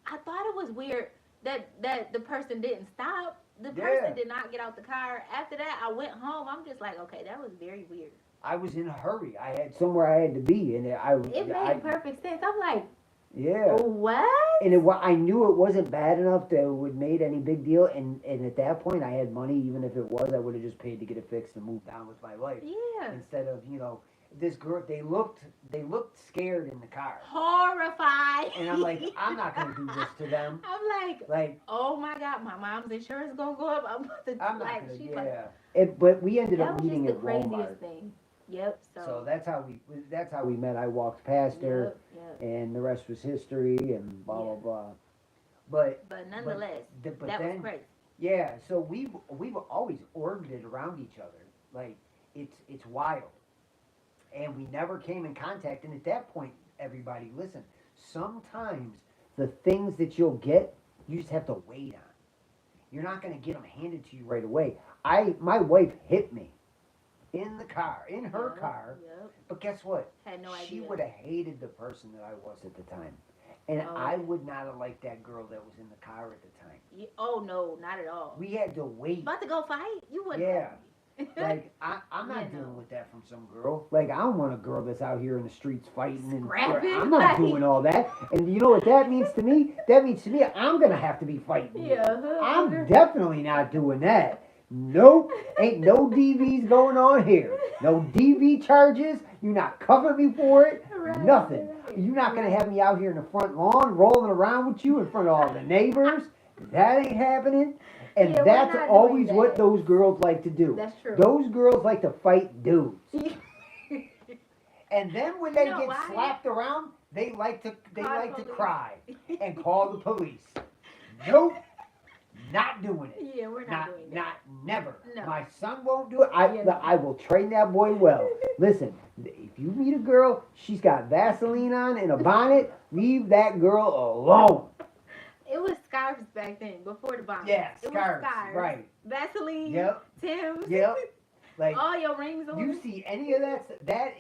I thought it was weird that the person didn't stop. The person did not get out the car. After that, I went home. I'm just like, okay, that was very weird. I was in a hurry. I had somewhere I had to be, and it made perfect sense. I'm like, yeah. What? And I knew it wasn't bad enough that it would made any big deal. And at that point, I had money. Even if it was, I would have just paid to get it fixed and moved on with my life. Yeah. Instead of this girl. They looked scared in the car. Horrified. And I'm like, I'm not gonna do this to them. I'm like, oh my God, my mom's insurance gonna go up. I'm not gonna. Yeah. But we ended up meeting at Walmart. That was just the craziest thing. Yep. So that's how we met. I walked past her, and the rest was history, and blah blah blah. But nonetheless, that was crazy. Yeah. So we've always orbited around each other. Like it's wild, and we never came in contact. And at that point, everybody, listen. Sometimes the things that you'll get, you just have to wait on. You're not going to get them handed to you right away. My wife hit me. In the car, in her car. Yep. But guess what? Had no idea. She would have hated the person that I was at the time. And I would not have liked that girl that was in the car at the time. Yeah, oh, no, not at all. We had to wait. About to go fight? You wouldn't. Yeah. Like, I'm not dealing with that from some girl. Like, I don't want a girl that's out here in the streets fighting. I'm not doing all that. And you know what that means to me? That means to me, I'm going to have to be fighting. Yeah. I'm definitely not doing that. Nope, ain't no DVs going on here. No DV charges. You're not covering me for it. Right, nothing. You're not going to have me out here in the front lawn rolling around with you in front of all the neighbors. That ain't happening. And that's always what those girls like to do. That's true. Those girls like to fight dudes. And then when they get slapped around, they like to cry and call the police. Nope. Not doing it. Yeah, we're not doing that. Never. No. My son won't do it. I will train that boy well. Listen, if you meet a girl, she's got Vaseline on and a bonnet, leave that girl alone. It was scarves back then, before the bonnet. Yeah, scarves. Right. Vaseline. Yep. Tim's. Yep. Like all your rings on. You see any of that?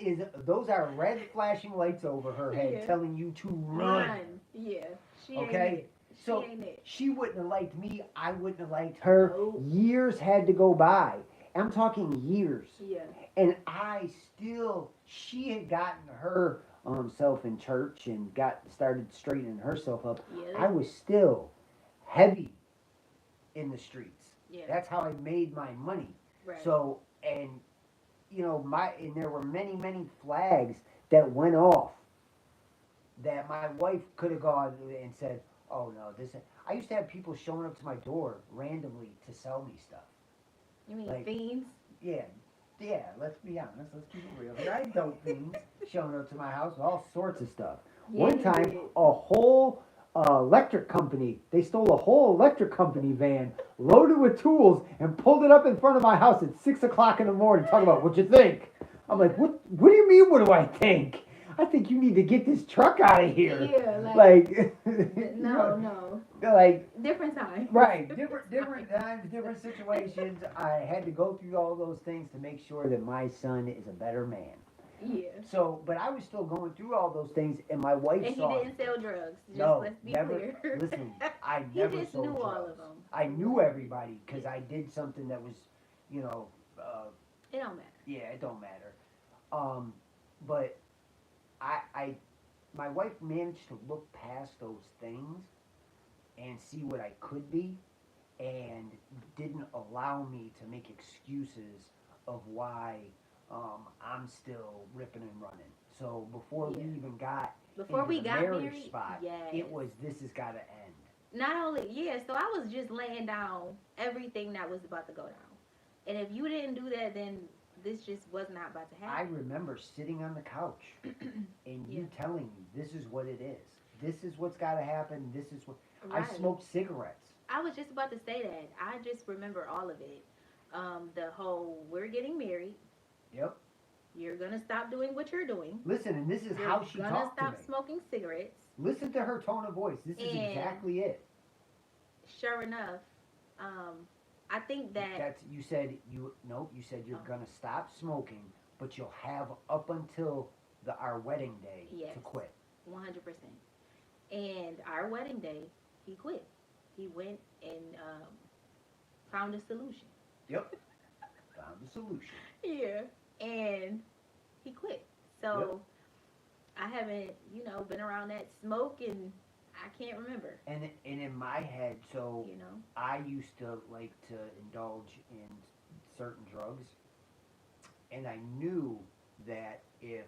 Those are red flashing lights over her head telling you to run. Yeah. She okay. Ain't it. So she wouldn't have liked me. I wouldn't have liked her. No. Years had to go by. I'm talking years. Yeah. And she had gotten her self in church and started straightening herself up. Yeah. I was still heavy in the streets. Yeah. That's how I made my money. Right. So, and there were many, many flags that went off that my wife could have gone and said, oh no, I used to have people showing up to my door randomly to sell me stuff. You mean fiends? Yeah, let's be honest, let's keep it real. There I dope fiends showing up to my house with all sorts of stuff. Yeah, one time, a whole electric company, they stole a whole electric company van, loaded with tools, and pulled it up in front of my house at 6 o'clock in the morning, talking about what you think. I'm like, what do you mean, what do I think? I think you need to get this truck out of here. Yeah, like no. Like different times. Right. Different times, different situations. I had to go through all those things to make sure that my son is a better man. Yeah. So, but I was still going through all those things, and my wife saw. And he didn't sell drugs. Let's be clear. Listen, I never he just sold knew drugs. all of them. I knew everybody because I did something that was, it don't matter. Yeah, it don't matter. But I my wife managed to look past those things and see what I could be, and didn't allow me to make excuses of why I'm still ripping and running. So before we Yeah. even got Before into we the got marriage married, spot, yes. it was this has got to end. Not only, yeah, so I was just laying down everything that was about to go down. And if you didn't do that, then this just was not about to I happen. remember sitting on the couch and Yeah. you telling me this is what it is. This is what's got to happen. This is what I Right. smoked cigarettes. I was just about to say that. I just remember all of it. The whole we're getting married. Yep. You're gonna stop doing what you're doing. Listen, and this is You're how she gonna talked to stop me. smoking cigarettes. Listen to her tone of voice. This is And exactly it. sure enough, I think that That's you said you nope. You said you're oh, gonna stop smoking, but you'll have up until our wedding day yes, to quit. 100%. And our wedding day, he quit. He went and found a solution. Yep. Found the solution. Yeah. And he quit. Yep. So I haven't, been around that smoke, and I can't remember. And in my head, so You know. I used to like to indulge in certain drugs, and I knew that if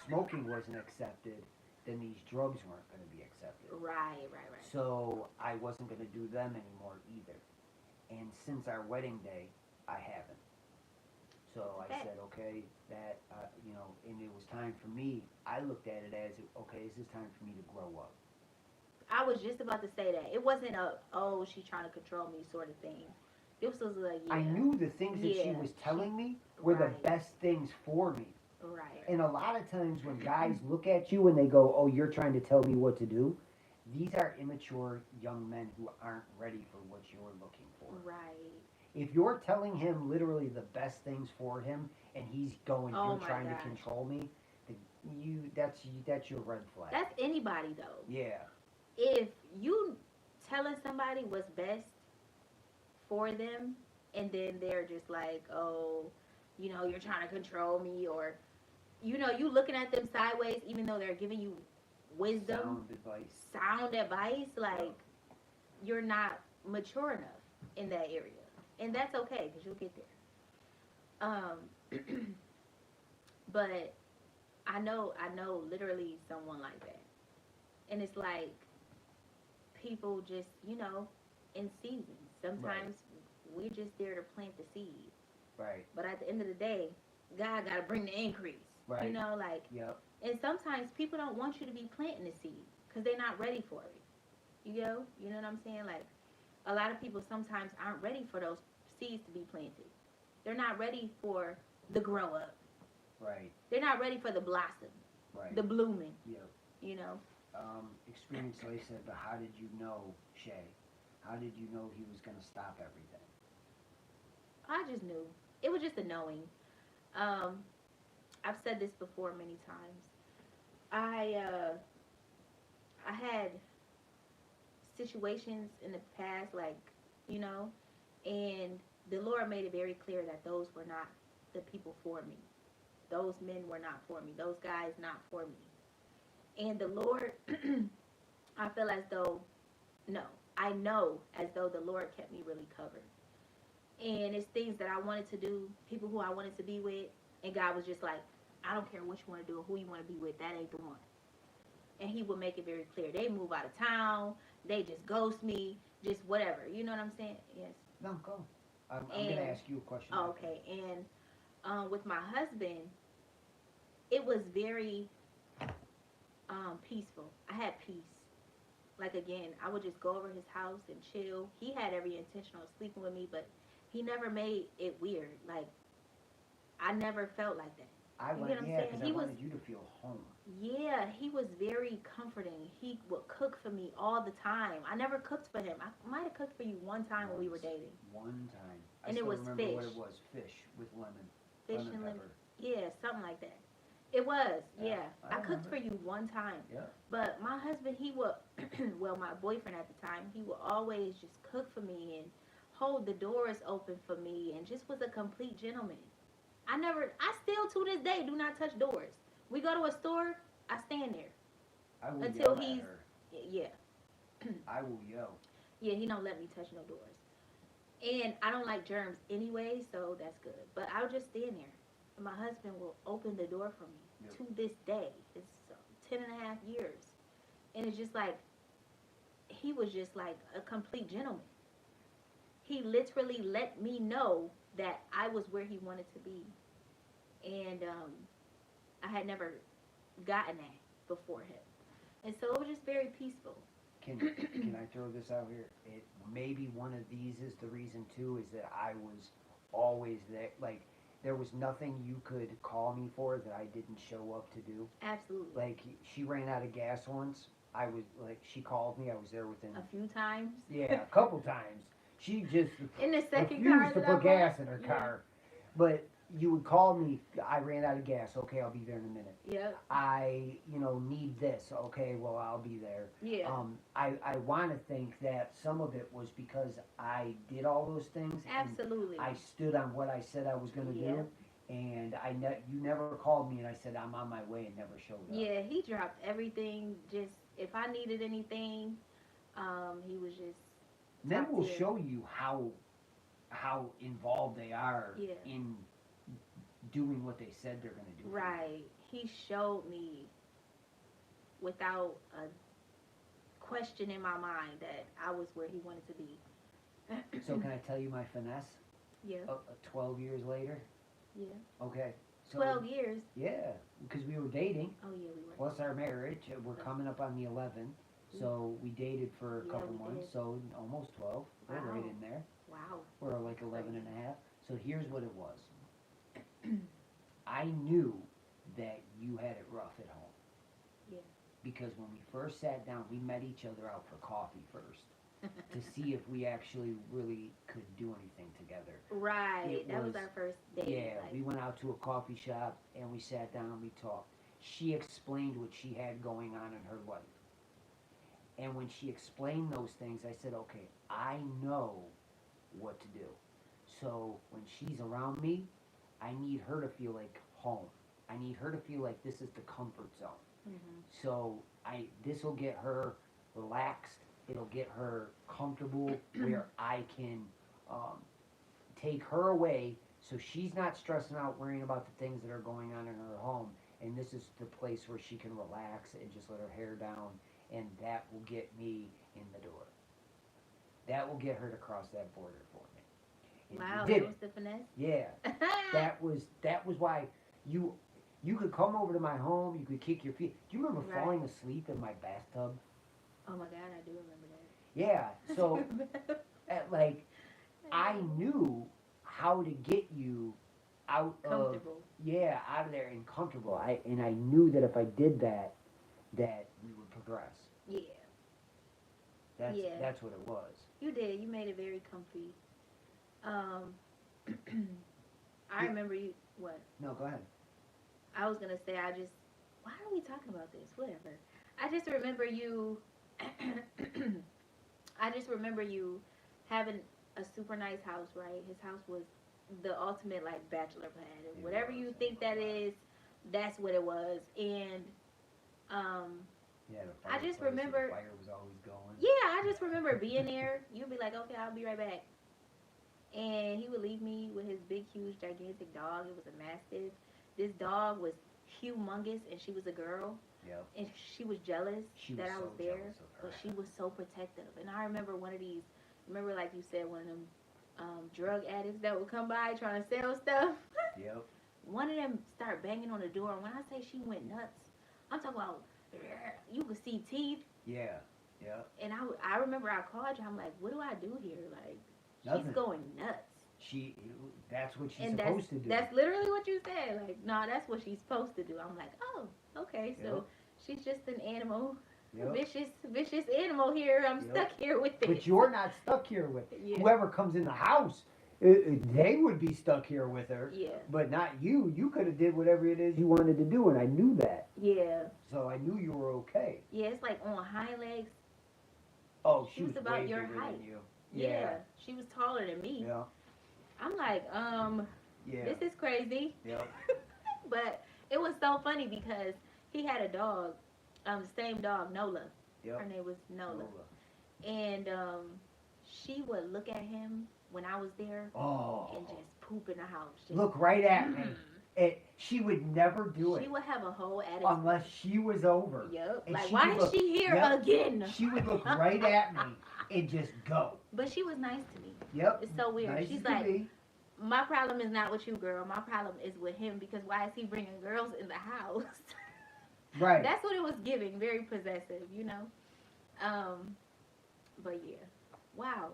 smoking wasn't accepted, then these drugs weren't going to be accepted. Right, right, right. So I wasn't going to do them anymore either. And since our wedding day, I haven't. So I Okay. said, okay, that and it was time for me. I looked at it as, okay, this is time for me to grow up. I was just about to say that. It wasn't a, oh, she's trying to control me sort of thing. This was like, I yeah. knew the things that she Yeah, was telling me were the right. best things for me. Right. And a lot of times when guys look at you and they go, oh, you're trying to tell me what to do, these are immature young men who aren't ready for what you're looking for. Right. If you're telling him literally the best things for him and he's going, Oh you're my trying gosh. to control me, that's your red flag. That's anybody though. Yeah. If you telling somebody what's best for them, and then they're just like, oh, you're trying to control me, or you looking at them sideways, even though they're giving you wisdom, Sound advice. sound advice, like you're not mature enough in that area, and that's okay because you'll get there. But I know literally someone like that, and it's like people just in seasons. Sometimes we're just there to plant the seed, Right. but at the end of the day, God got to bring the increase. Right. Like, Yep. and sometimes people don't want you to be planting the seed because they're not ready for it. You know what I'm saying? Like, a lot of people sometimes aren't ready for those seeds to be planted. They're not ready for the grow up. Right. They're not ready for the blossom, Right. the blooming. Yep. You know. Experience like said, but how did you know, Shay? How did you know he was going to stop everything? I just knew. It was just a knowing. I've said this before many times. I had situations in the past, like, and the Lord made it very clear that those were not the people for me. Those men were not for me. Those guys not for me. And the Lord, I feel as though, no, I know as though the Lord kept me really covered. And it's things that I wanted to do, people who I wanted to be with, and God was just like, I don't care what you want to do or who you want to be with, that ain't the one. And he would make it very clear. They move out of town, they just ghost me, just whatever. You know what I'm saying? Yes. No, go. I'm going to ask you a question. Oh, okay. And with my husband, it was very peaceful. I had peace. Like, again, I would just go over his house and chill. He had every intention of sleeping with me, but he never made it weird. Like, I never felt like that. I You went, get what I'm yeah, saying? because I wanted you to feel home. Yeah, he was very comforting. He would cook for me all the time. I never cooked for him. I might have cooked for you one time when we were dating. One time. And it still was remember what fish. it was. Fish with lemon. Fish lemon and lemon. pepper. Yeah, something like that. It was, yeah. I I cooked remember. for you one time. Yeah. But my husband, he would, well, my boyfriend at the time, he would always just cook for me and hold the doors open for me and just was a complete gentleman. I still to this day do not touch doors. We go to a store, I stand there. I will until yell at he's, her. yeah. I will yell. Yeah, he don't let me touch no doors. And I don't like germs anyway, so that's good. But I'll just stand there. And my husband will open the door for me Yep. to this day. It's 10.5 years. And it's just like, he was just like a complete gentleman. He literally let me know that I was where he wanted to be. And I had never gotten that before him. And so it was just very peaceful. Can I throw this out here? It maybe one of these is the reason too, is that I was always there. Like there was nothing you could call me for that I didn't show up to do. Absolutely. Like she ran out of gas once. I was like, she called me. I was there within. A few times. Yeah, a couple times. She just In the second car refused to that I put gas bought? in her Yeah. car. But you would call me. I ran out of gas. Okay, I'll be there in a minute. Yep. I, need this. Okay, well, I'll be there. Yeah. I want to think that some of it was because I did all those things. Absolutely. And I stood on what I said I was going to Yeah. do. And you never called me, and I said I'm on my way, and never showed up. Yeah, he dropped everything. Just if I needed anything, he was just. Men will there. show you how involved they are Yeah. in doing what they said they're going to do. Right. He showed me without a question in my mind that I was where he wanted to be. So can I tell you my finesse? Yeah. 12 years later. Yeah. Okay. So, 12 years. Yeah, because we were dating. Oh yeah, we were. Plus our marriage. We're coming up on the 11th. So we dated for a Yeah, couple we months. did. So almost 12. We're Wow. right in there. Wow. We're like 11 and a half. So here's what it was. I knew that you had it rough at home. Yeah. Because when we first sat down, we met each other out for coffee first to see if we actually really could do anything together. Right. That was was- our first date. Yeah, like, we went out to a coffee shop and we sat down and we talked. She explained what she had going on in her life. And when she explained those things, I said, okay, I know what to do. So when she's around me, I need her to feel like home. I need her to feel like this is the comfort zone. mhm. So this will get her relaxed. It'll get her comfortable where I can take her away, so she's not stressing out, worrying about the things that are going on in her home. And this is the place where she can relax and just let her hair down, and that will get me in the door. That will get her to cross that border for me. And Wow, you did that was it. the finesse. Yeah, that was why you could come over to my home. You could kick your feet. Do you remember Right. falling asleep in my bathtub? Oh my God, I do remember that. Yeah. So, I knew how to get you out of Comfortable. out of there and comfortable. I knew that if I did that, that we would progress. Yeah, Yeah. That's what it was. you did. You made it very comfy. I remember you. What? No, go ahead. I was gonna say. Why are we talking about this? Whatever. I just remember you. I just remember you having a super nice house, right? His house was the ultimate like bachelor pad. And It whatever was, you it think that was. is, that's what it was. And Yeah, the I just fireplace, remember- the fire was always going. yeah, I just remember being there. You'd be like, okay, I'll be right back. And he would leave me with his big, huge, gigantic dog. It was a Mastiff. This dog was humongous, and she was a girl. Yep. And she was jealous She that was I was so there. jealous of her. But she was so protective. And I remember one of these, remember like you said, one of them drug addicts that would come by trying to sell stuff. Yep. One of them started banging on the door. And when I say she went nuts, I'm talking about, you could see teeth. Yeah. Yep. And I remember I called you. I'm like, what do I do here? Like, Nothing. she's going nuts. That's what she's And supposed to do. that's literally what you said. Like, no, that's what she's supposed to do. I'm like, oh, okay. So Yep. she's just an animal. Yep. Vicious animal here. I'm Yep. stuck here with it. But you're not stuck here with Yeah. whoever comes in the house. They would be stuck here with her, Yeah. but not you. You could have did whatever it is you wanted to do, and I knew that. Yeah. So I knew you were okay. Yeah. It's like on hind legs. Oh, She was about way your bigger height. than you. Yeah. She was taller than me. Yeah. I'm like, Yeah. this is crazy. Yeah. But it was so funny because he had a dog, Same dog, Nola. Yep. Her name was Nola. Nola. And she would look at him when I was there Oh. and just poop in the house. Just, Look right at me. She would never do She it would have a whole attitude. unless she was over. Yep. And Like, she why would is look- she here Yep. again? She would look right at me and just go. But she was nice to me. Yep. It's so weird. Nice She's to like, me. my problem is not with you, girl. My problem is with him because why is he bringing girls in the house? Right. That's what it was giving. Very possessive, you know. But yeah, wow.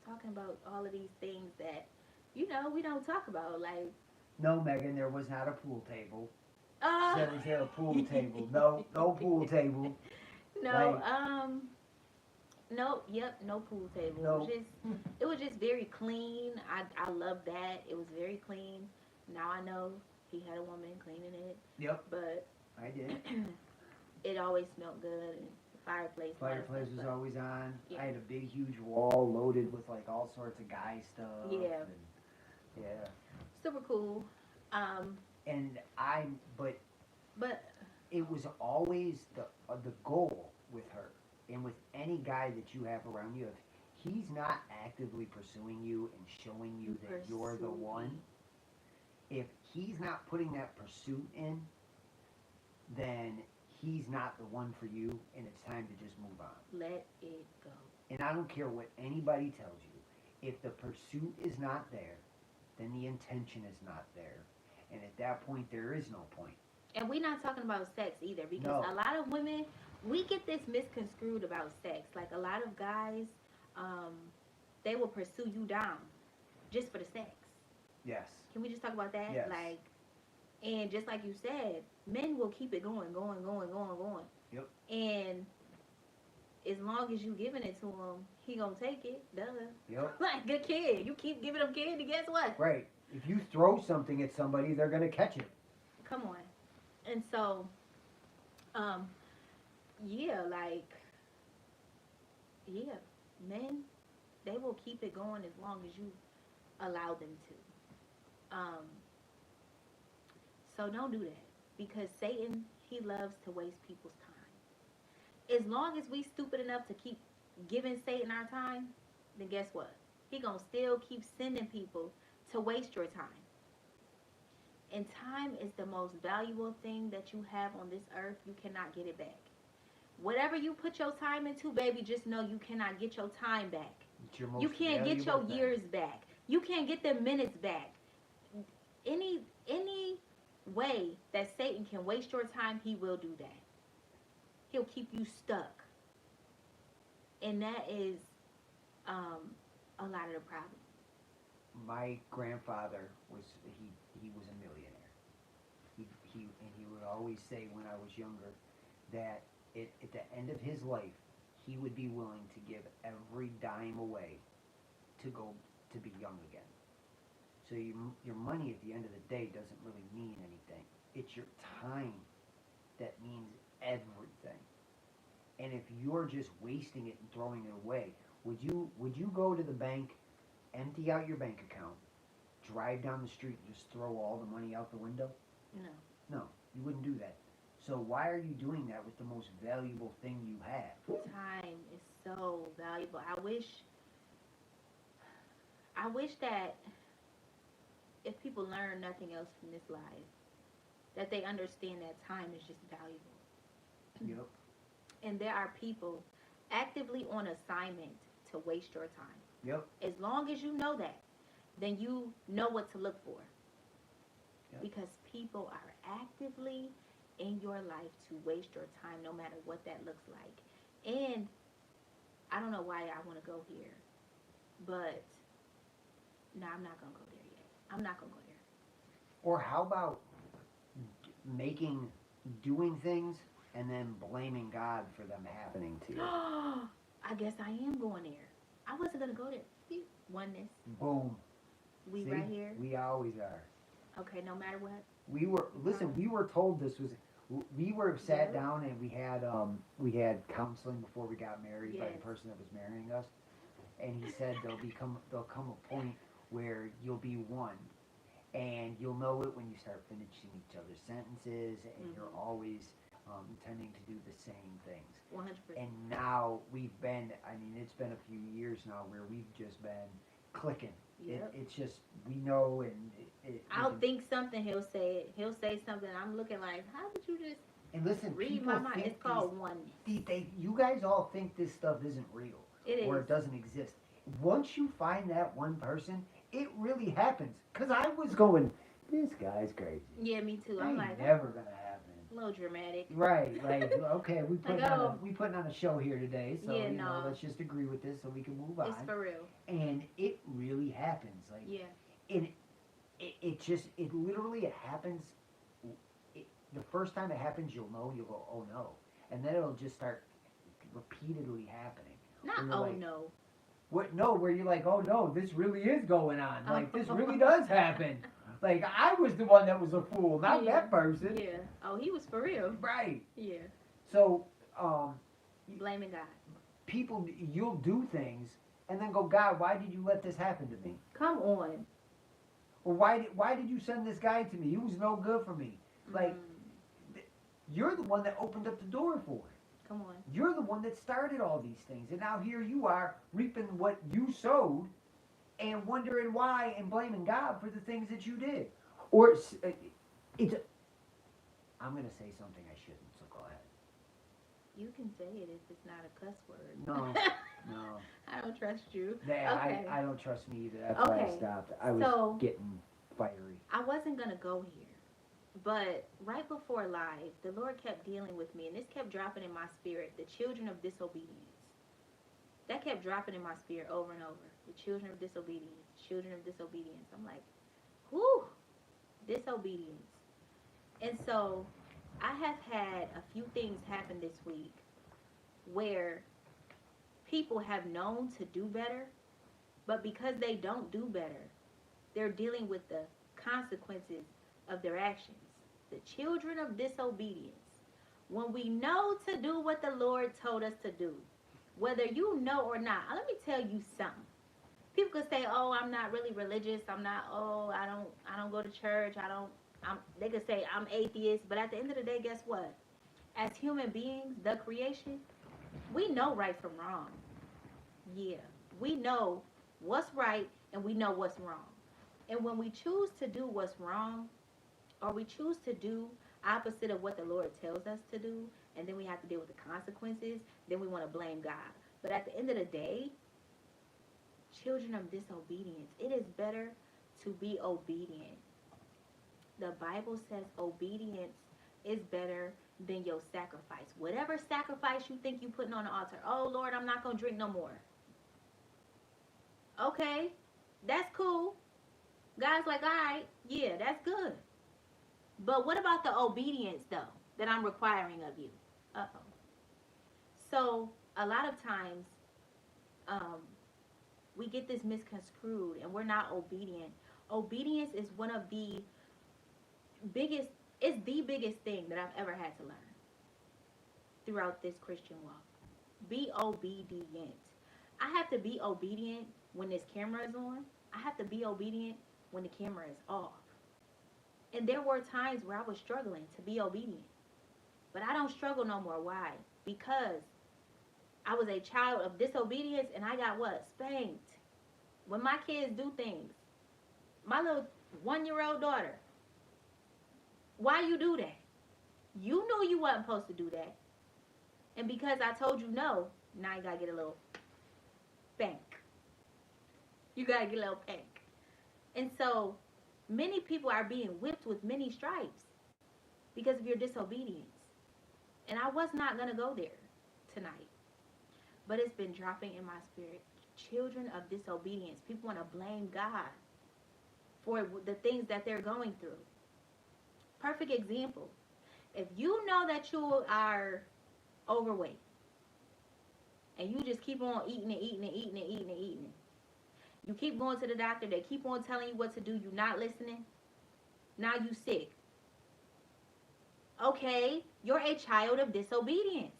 Talking about all of these things that, you know, we don't talk about. Like, No, Megan, there was not a pool table. oh, There was a pool table. No pool table. no, no, yep, no pool table. No. It was just very clean. I love that. It was very clean. Now I know he had a woman cleaning it. Yep, But I did. it always smelled good, and the fireplace. Fireplace was always on. Yeah. I had a big, huge wall loaded with like all sorts of guy stuff. Yeah. And, yeah. Super cool. But It was always the goal with her, and with any guy that you have around you. If he's not actively pursuing you and showing you that you're the one, if he's not putting that pursuit in, then he's not the one for you, and it's time to just move on. let it go. And I don't care what anybody tells you. If the pursuit is not there, then the intention is not there. And at that point, there is no point. And we're not talking about sex either, because No. a lot of women, we get this misconstrued about sex. Like, a lot of guys, they will pursue you down just for the sex. Yes. Can we just talk about that? Yes. Like, and just like you said, men will keep it going. Yep. And as long as you giving it to him, he gonna take it. Duh. Yep. Like, good kid. You keep giving him candy, guess what? Right. If you throw something at somebody, they're gonna catch it. Come on. And so, yeah, like, yeah, men, they will keep it going as long as you allow them to. So don't do that, because Satan, he loves to waste people's time. As long as we stupid enough to keep giving Satan our time, then guess what? He gonna still keep sending people to waste your time. And time is the most valuable thing that you have on this earth. You cannot get it back. Whatever you put your time into, baby, just know you cannot get your time back. It's your most You can't get your valuable thing. years back. You can't get the minutes back. Any way that Satan can waste your time, he will do that. He'll keep you stuck. And that is a lot of the problem. My grandfather was he was a millionaire. He would always say when I was younger that at the end of his life he would be willing to give every dime away to go to be young again. So your money at the end of the day doesn't really mean anything. It's your time that means everything. And if you're just wasting it and throwing it away, would you go to the bank, empty out your bank account, drive down the street and just throw all the money out the window? No, you wouldn't do that. So why are you doing that with the most valuable thing you have? Time is so valuable. I wish that if people learn nothing else from this life, that they understand that time is just valuable. Yep. And there are people actively on assignment to waste your time. Yep. As long as you know that, then you know what to look for. Yep. Because people are actively in your life to waste your time, no matter what that looks like. And I don't know why I want to go here, but no, I'm not going to go there yet. I'm not going to go there. Or how about doing things and then blaming God for them happening to you? I guess I am going there. I wasn't going to go there. See? Oneness. Boom. We See? right here. We always are. Okay, no matter what. We were told this was, we were sat down and we had counseling before we got married by the Yes. person that was marrying us, and he said there'll come a point where you'll be one, and you'll know it when you start finishing each other's sentences, and you're always tending to do the same things. 100%. And now we've been, I mean, it's been a few years now where we've just been clicking. Yep. It's just, we know, and I'll think something, he'll say it. He'll say something, I'm looking like, how did you just and listen, read people my mind? think It's called oneness. you guys all think this stuff isn't real. It or is. it doesn't exist. Once you find that one person, it really happens. Because I was going, this guy's crazy. Yeah, me too. I'm like, never going to happen. a little dramatic. Right, like, okay, we putting Like, on a show here today, so, Yeah, you know, no. let's just agree with this so we can move on. It's for real. And it really happens. Like, Yeah. and it literally, it happens. The first time it happens, you'll know, you'll go, oh no. And then it'll just start repeatedly happening. Not Where you're oh like, no. What? No, where you're like, oh no, this really is going on. Like, this really does happen. Like, I was the one that was a fool, not Yeah. that person. Yeah. Oh, he was for real. Right. Yeah. So, Blaming God. people, you'll do things and then go, God, why did you let this happen to me? Come on. Or why did you send this guy to me? He was no good for me. Like, you're the one that opened up the door for it. Come on. You're the one that started all these things. And now here you are reaping what you sowed and wondering why and blaming God for the things that you did. Or I'm going to say something I shouldn't, so go ahead. You can say it if it's not a cuss word. No, no. I don't trust you. Yeah, Okay. I don't trust me either. That's why I Okay. stopped. I was So- getting fiery. I wasn't going to go here. But right before live, the Lord kept dealing with me, and this kept dropping in my spirit, the children of disobedience. That kept dropping in my spirit over and over. The children of disobedience, children of disobedience. I'm like, whew, disobedience. And so I have had a few things happen this week where people have known to do better, but because they don't do better, they're dealing with the consequences of their actions. The children of disobedience. When we know to do what the Lord told us to do, whether you know or not, let me tell you something. People could say, "Oh, I'm not really religious. I'm not. Oh, I don't go to church. They could say I'm atheist." But at the end of the day, guess what? As human beings, the creation, we know right from wrong. Yeah, we know what's right and we know what's wrong. And when we choose to do what's wrong, or we choose to do opposite of what the Lord tells us to do, and then we have to deal with the consequences, then we want to blame God. But at the end of the day, children of disobedience, it is better to be obedient. The Bible says obedience is better than your sacrifice. Whatever sacrifice you think you're putting on the altar. Oh, Lord, I'm not going to drink no more. Okay, that's cool. God's like, all right, yeah, that's good. But what about the obedience, though, that I'm requiring of you? Uh-oh. So, a lot of times, we get this misconstrued, and we're not obedient. Obedience is one of the biggest, it's the biggest thing that I've ever had to learn throughout this Christian walk. Be obedient. I have to be obedient when this camera is on. I have to be obedient when the camera is off. And there were times where I was struggling to be obedient. But I don't struggle no more. Why? Because I was a child of disobedience and I got what? Spanked. When my kids do things, my little 1-year-old daughter, why you do that? You knew you wasn't supposed to do that. And because I told you no, now you gotta get a little spank. You gotta get a little spank. And so many people are being whipped with many stripes because of your disobedience. And I was not going to go there tonight. But it's been dropping in my spirit. Children of disobedience. People want to blame God for the things that they're going through. Perfect example. If you know that you are overweight and you just keep on eating and eating and eating and eating and eating, you keep going to the doctor, they keep on telling you what to do, you're not listening, now you sick. Okay, you're a child of disobedience.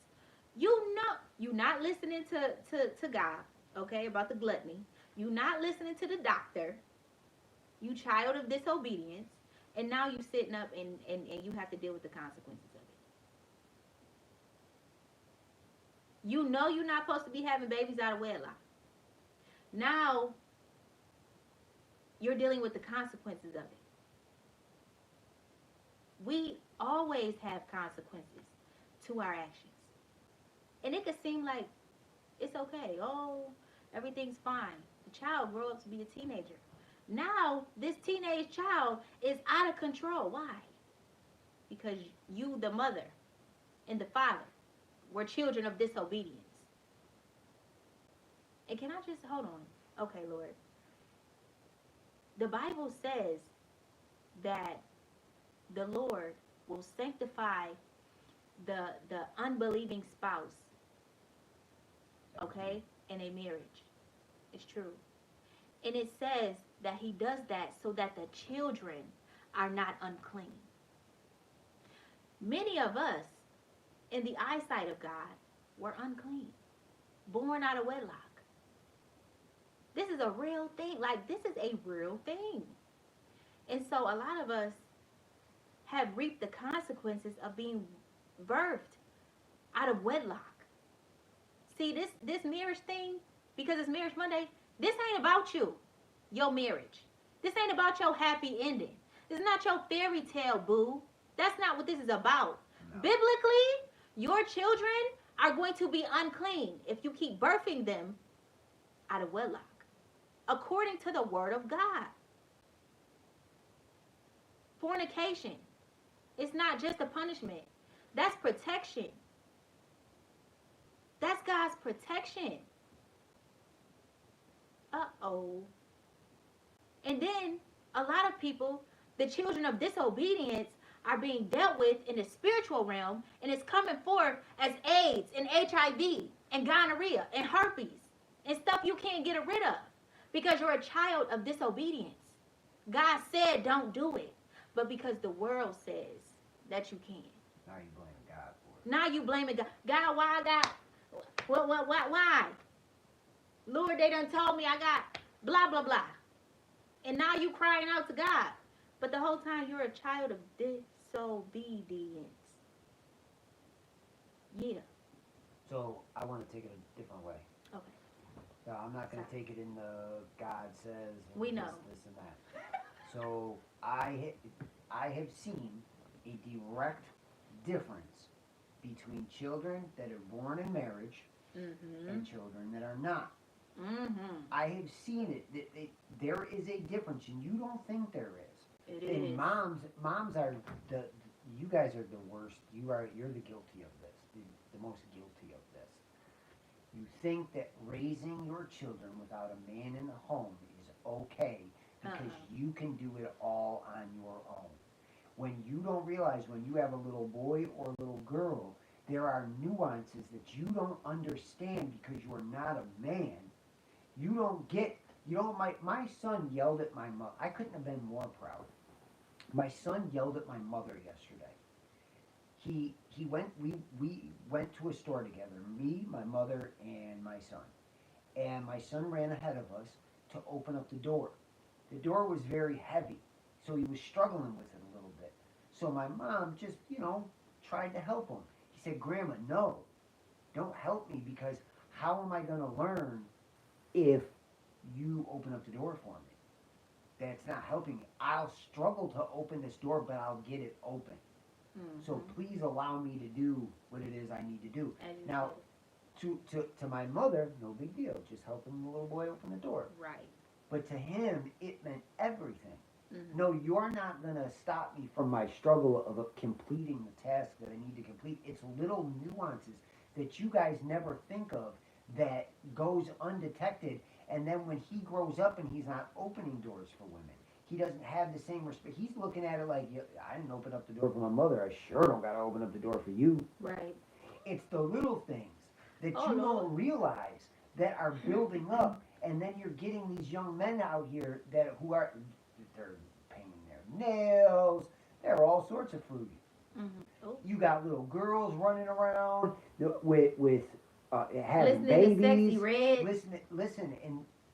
You know, you're not listening to God, okay, about the gluttony. You're not listening to the doctor. You child of disobedience. And now you sitting up and you have to deal with the consequences of it. You know you're not supposed to be having babies out of wedlock. Now you're dealing with the consequences of it. We always have consequences to our actions. And it could seem like it's okay. Oh, everything's fine. The child grow up to be a teenager. Now, this teenage child is out of control. Why? Because you, the mother, and the father were children of disobedience. And can I just hold on? Okay, Lord. The Bible says that the Lord will sanctify the unbelieving spouse, okay, in a marriage. It's true. And it says that he does that so that the children are not unclean. Many of us, in the eyesight of God, were unclean, born out of wedlock. This is a real thing. Like, this is a real thing. And so a lot of us have reaped the consequences of being birthed out of wedlock. See, this marriage thing, because it's Marriage Monday, this ain't about you, your marriage. This ain't about your happy ending. This is not your fairy tale, boo. That's not what this is about. No. Biblically, your children are going to be unclean if you keep birthing them out of wedlock, according to the word of God. Fornication. It's not just a punishment. That's protection. That's God's protection. Uh-oh. And then, a lot of people, the children of disobedience, are being dealt with in the spiritual realm, and it's coming forth as AIDS and HIV and gonorrhea and herpes and stuff you can't get rid of because you're a child of disobedience. God said don't do it, but because the world says that you can. Now you blame God for it. Now you blaming God. God, why God? Why? Lord, they done told me I got blah, blah, blah. And now you crying out to God. But the whole time you're a child of disobedience. Yeah. So I want to take it a different way. Okay. So I'm not going to take it in the God says and we know. This and that. So I have seen a direct difference between children that are born in marriage and children that are not. I have seen it. There is a difference, and you don't think there is. It and is. Moms are you guys are the worst. You're the guilty of this, the most guilty of this. You think that raising your children without a man in the home is okay because you can do it all on your own. When you don't realize when you have a little boy or a little girl, there are nuances that you don't understand because you are not a man. You don't get, my son yelled at my mother. I couldn't have been more proud. My son yelled at my mother yesterday. We went to a store together, me, my mother, and my son. And my son ran ahead of us to open up the door. The door was very heavy, so he was struggling with it a little bit. So my mom just, tried to help him. He said, Grandma, no, don't help me because how am I going to learn if you open up the door for me? That's not helping me. I'll struggle to open this door, but I'll get it open. So please allow me to do what it is I need to do. Now, to my mother, no big deal. Just helping the little boy open the door. Right. But to him, it meant everything. No, you're not going to stop me from my struggle of completing the task that I need to complete. It's little nuances that you guys never think of that goes undetected. And then when he grows up and he's not opening doors for women, he doesn't have the same respect. He's looking at it like, I didn't open up the door for my mother. I sure don't got to open up the door for you. Right. It's the little things that you don't realize that are building up. And then you're getting these young men out here they're painting their nails. They're all sorts of fruity. You got little girls running around with having babies. To Sexy Red. Listen,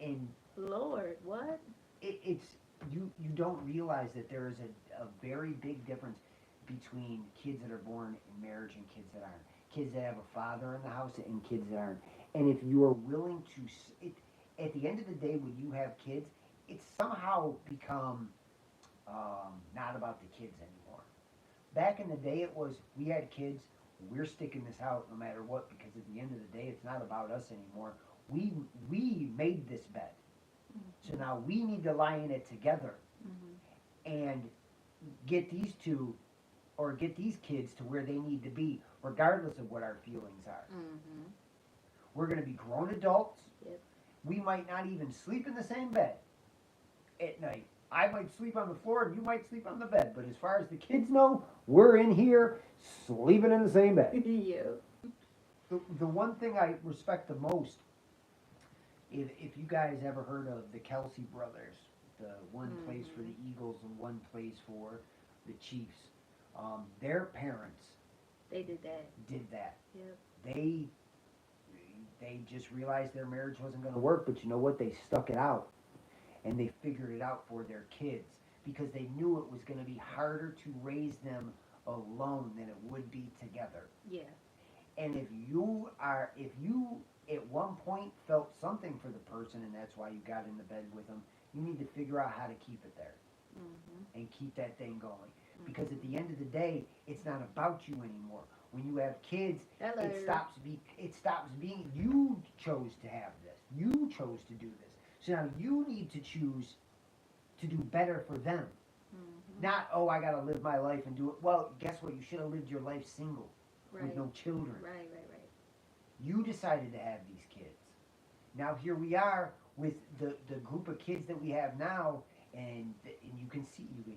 and Lord, what? It's you don't realize that there is a very big difference between kids that are born in marriage and kids that aren't. kids that have a father in the house and kids that aren't. And if you are willing to, at the end of the day, when you have kids, it's somehow become not about the kids anymore. Back in the day, it was we had kids. We're sticking this out no matter what because at the end of the day, it's not about us anymore. We made this bed, so now we need to lie in it together and get these two or get these kids to where they need to be, regardless of what our feelings are. We're going to be grown adults. Yep. We might not even sleep in the same bed at night. I might sleep on the floor and you might sleep on the bed, but as far as the kids know, we're in here sleeping in the same bed. Yeah. The one thing I respect the most, if you guys ever heard of the Kelsey brothers, the one plays for the Eagles and one plays for the Chiefs, their parents They did that. Yep. They just realized their marriage wasn't going to work, but you know what? They stuck it out. And they figured it out for their kids because they knew it was going to be harder to raise them alone than it would be together. Yeah. And if you at one point felt something for the person and that's why you got in the bed with them, you need to figure out how to keep it there and keep that thing going. Because at the end of the day, it's not about you anymore. When you have kids, it stops being you chose to have this. You chose to do this. So now you need to choose to do better for them. Not, oh, I got to live my life and do it. Well, guess what? You should have lived your life single with no children. Right. You decided to have these kids. Now here we are with the group of kids that we have now, and you can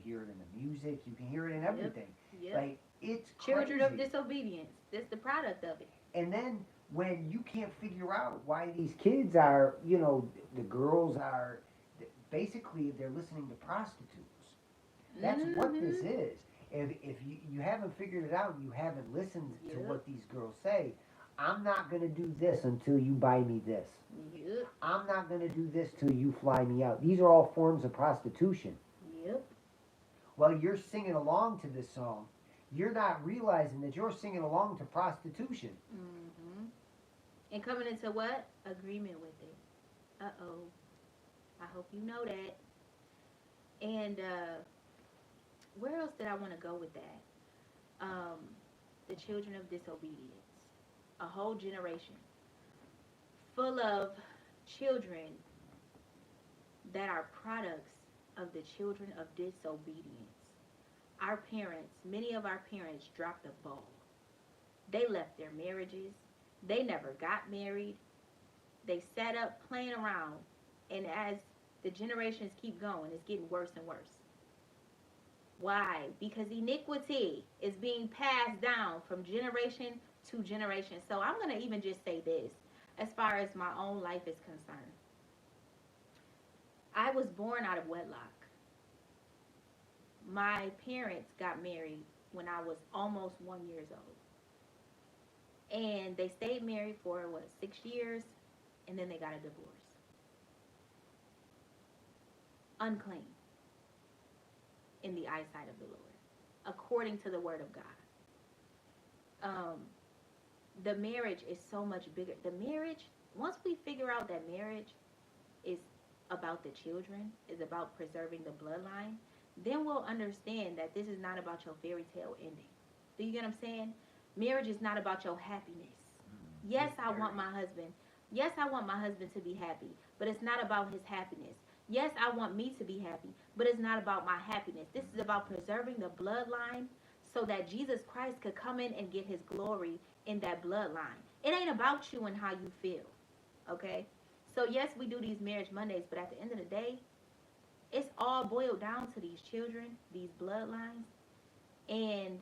hear it in the music, you can hear it in everything. Yep. Like, it's Children crazy. of disobedience. That's the product of it. And then when you can't figure out why these kids are, the girls are, basically they're listening to prostitutes. That's what this is. If you haven't figured it out, you haven't listened to what these girls say. I'm not going to do this until you buy me this. Yep. I'm not going to do this till you fly me out. These are all forms of prostitution. Yep. While you're singing along to this song, you're not realizing that you're singing along to prostitution. And coming into what? Agreement with it. Uh-oh. I hope you know that. And where else did I want to go with that? The children of disobedience. A whole generation full of children that are products of the children of disobedience. Our parents, many of our parents dropped the ball. They left their marriages. They never got married. They sat up playing around. And as the generations keep going, it's getting worse and worse. Why? Because iniquity is being passed down from generation to generation. So I'm going to even just say this as far as my own life is concerned. I was born out of wedlock. My parents got married when I was almost 1 year old. And they stayed married for, 6 years, and then they got a divorce. Unclean in the eyesight of the Lord, according to the word of God. The marriage is so much bigger. The marriage, once we figure out that marriage is about the children, is about preserving the bloodline, then we'll understand that this is not about your fairy tale ending. Do you get what I'm saying? Marriage is not about your happiness. Yes, I want my husband. Yes, I want my husband to be happy, but it's not about his happiness. Yes, I want me to be happy, but it's not about my happiness. This is about preserving the bloodline so that Jesus Christ could come in and get his glory in that bloodline. It ain't about you and how you feel, okay? So yes, we do these Marriage Mondays, but at the end of the day, it's all boiled down to these children, these bloodlines, and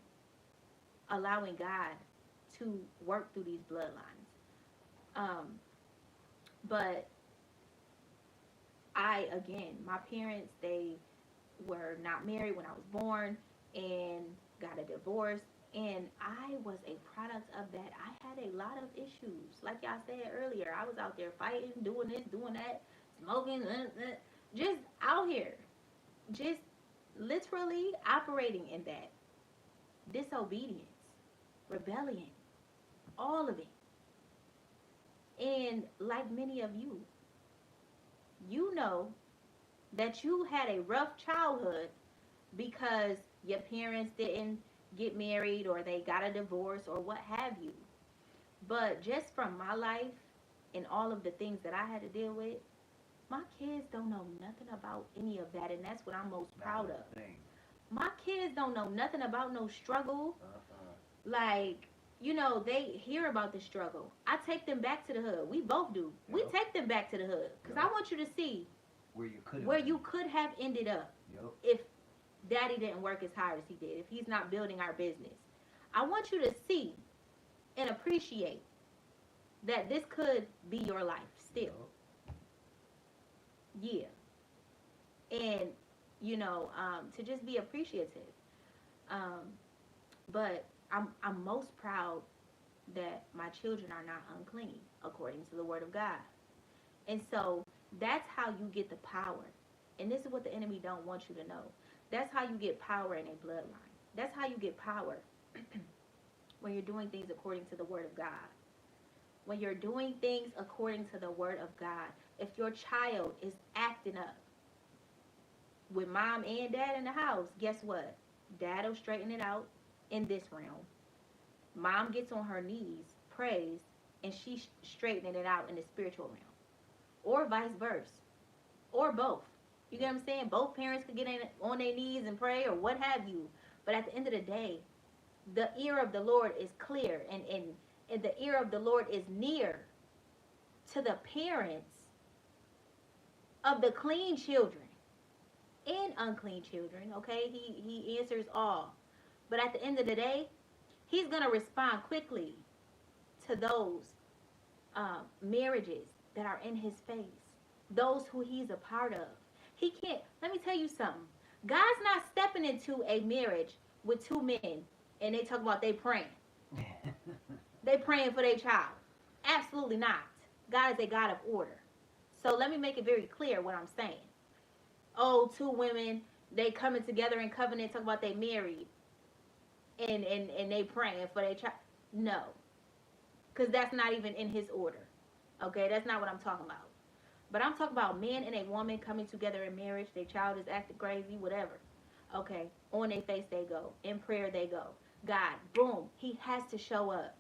allowing God to work through these bloodlines. But my parents, they were not married when I was born and got a divorce. And I was a product of that. I had a lot of issues. Like y'all said earlier, I was out there fighting, doing this, doing that, smoking, just out here. Just literally operating in that. Disobedience. Rebellion. All of it. And like many of you, you know that you had a rough childhood because your parents didn't get married or they got a divorce or what have you. But just from my life and all of the things that I had to deal with, my kids don't know nothing about any of that, and that's what I'm most proud of. My kids don't know nothing about no struggle. Like, you know, they hear about the struggle. I take them back to the hood. We both do. We take them back to the hood because I want you to see where you could have ended up if daddy didn't work as hard as he did, if he's not building our business. I want you to see and appreciate that this could be your life still. Yeah. And, you know, to just be appreciative. But I'm most proud that my children are not unclean according to the word of God. And so that's how you get the power. And this is what the enemy don't want you to know. That's how you get power in a bloodline. That's how you get power when you're doing things according to the word of God. When you're doing things according to the word of God. If your child is acting up with mom and dad in the house, guess what? Dad will straighten it out in this realm. Mom gets on her knees, prays, and she's straightening it out in the spiritual realm. Or vice versa. Or both. You get what I'm saying? Both parents could get on their knees and pray or what have you. But at the end of the day, the ear of the Lord is clear and the ear of the Lord is near to the parents of the clean children and unclean children. Okay? He answers all. But at the end of the day, he's going to respond quickly to those marriages that are in his face. Those who he's a part of. He can't, let me tell you something. God's not stepping into a marriage with two men and they talk about they praying. They praying for their child. Absolutely not. God is a God of order. So let me make it very clear what I'm saying. Oh, two women, they coming together in covenant, talk about they married and they praying for their child. No. Because that's not even in his order. Okay, that's not what I'm talking about. But I'm talking about man and a woman coming together in marriage. Their child is acting crazy, whatever. Okay, on their face they go. In prayer they go. God, boom, he has to show up.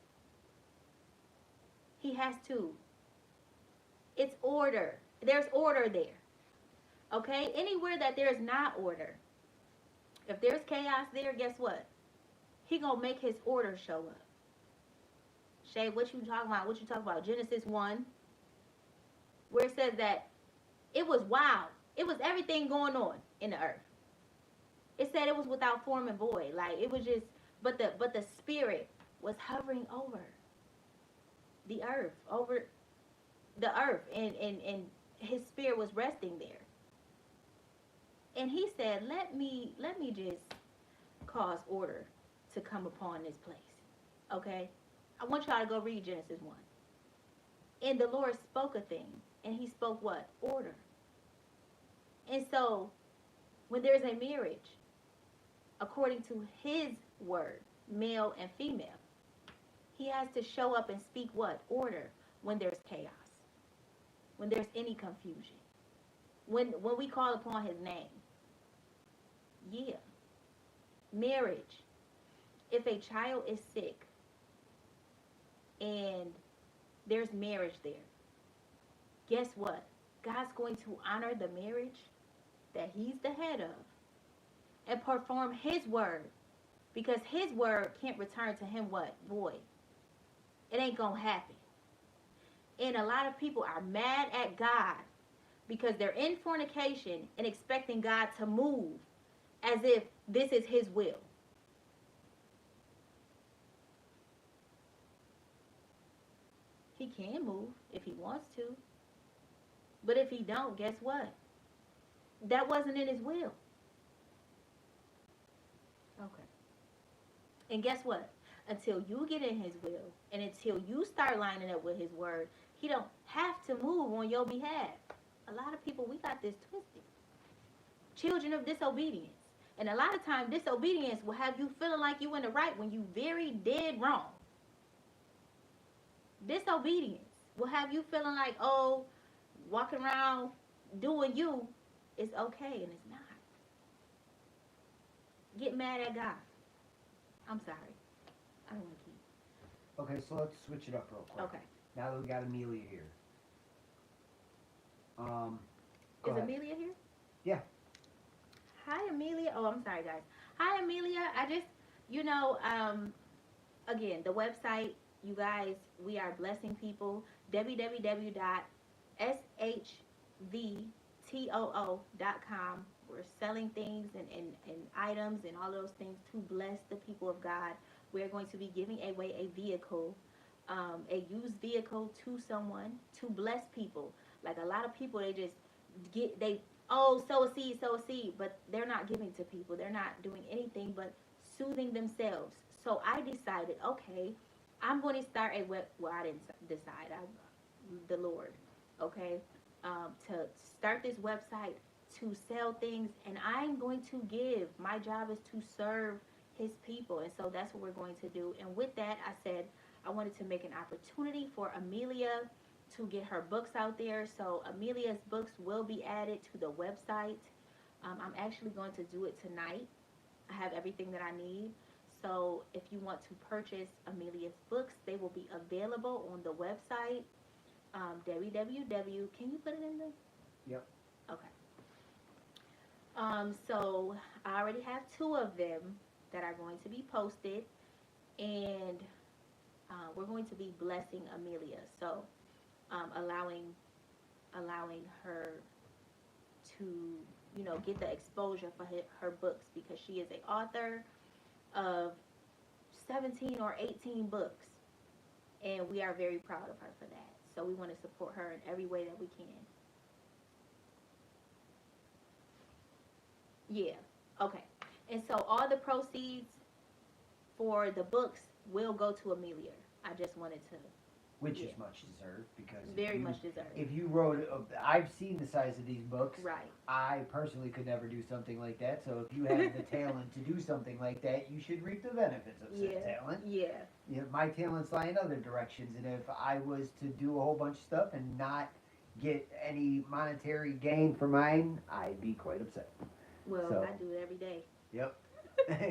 He has to. It's order. There's order there. Okay, anywhere that there's not order, if there's chaos there, guess what? He gonna make his order show up. Shay, what you talking about? What you talking about? Genesis 1. Where it says that it was wild. It was everything going on in the earth. It said it was without form and void. Like it was just, but the spirit was hovering over the earth, and his spirit was resting there. And he said, let me just cause order to come upon this place. Okay? I want y'all to go read Genesis 1. And the Lord spoke a thing. And he spoke what? Order. And so, when there's a marriage, according to his word, male and female, he has to show up and speak what? Order. When there's chaos. When there's any confusion. When we call upon his name. Yeah. Marriage. If a child is sick and there's marriage there, guess what? God's going to honor the marriage that he's the head of and perform his word, because his word can't return to him what? Void. It ain't gonna happen. And a lot of people are mad at God because they're in fornication and expecting God to move as if this is his will. He can move if he wants to. But if he don't, guess what? That wasn't in his will. Okay. And guess what? Until you get in his will and until you start lining up with his word, he don't have to move on your behalf. A lot of people, we got this twisted. Children of disobedience. And a lot of times, disobedience will have you feeling like you in the right when you very dead wrong. Disobedience will have you feeling like, oh, walking around doing you is okay, and it's not. Get mad at God. I'm sorry. I don't want to keep. Okay, so let's switch it up real quick. Okay. Now that we got Amelia here. Go Is ahead. Amelia here? Yeah. Hi, Amelia. Oh, I'm sorry, guys. Hi, Amelia. I just, again, the website, you guys, we are blessing people. www.shvtoo.com. We're selling things and items and all those things to bless the people of God. We're going to be giving away a vehicle, a used vehicle to someone to bless people. Like a lot of people, sow a seed, sow a seed, but they're not giving to people. They're not doing anything but soothing themselves. So I decided, okay, I'm going to start I didn't decide, the Lord, okay, to start this website to sell things, and I'm going to give. My job is to serve his people, and so that's what we're going to do. And with that, I said I wanted to make an opportunity for Amelia to get her books out there. So Amelia's books will be added to the website. I'm actually going to do it tonight. I have everything that I need. So if you want to purchase Amelia's books, they will be available on the website. www. Can you put it in the? Yep. Okay. So I already have 2 of them that are going to be posted, and we're going to be blessing Amelia. So allowing her to get the exposure for her books, because she is an author of 17 or 18 books, and we are very proud of her for that. So we want to support her in every way that we can. Yeah. Okay. And so all the proceeds for the books will go to Amelia. I just wanted to. Which Yeah. is much deserved, because Very much deserved. If you wrote, I've seen the size of these books. Right. I personally could never do something like that. So if you have the talent to do something like that, you should reap the benefits of said talent. Yeah. My talents lie in other directions, and if I was to do a whole bunch of stuff and not get any monetary gain for mine, I'd be quite upset. Well, So. I do it every day. Yep.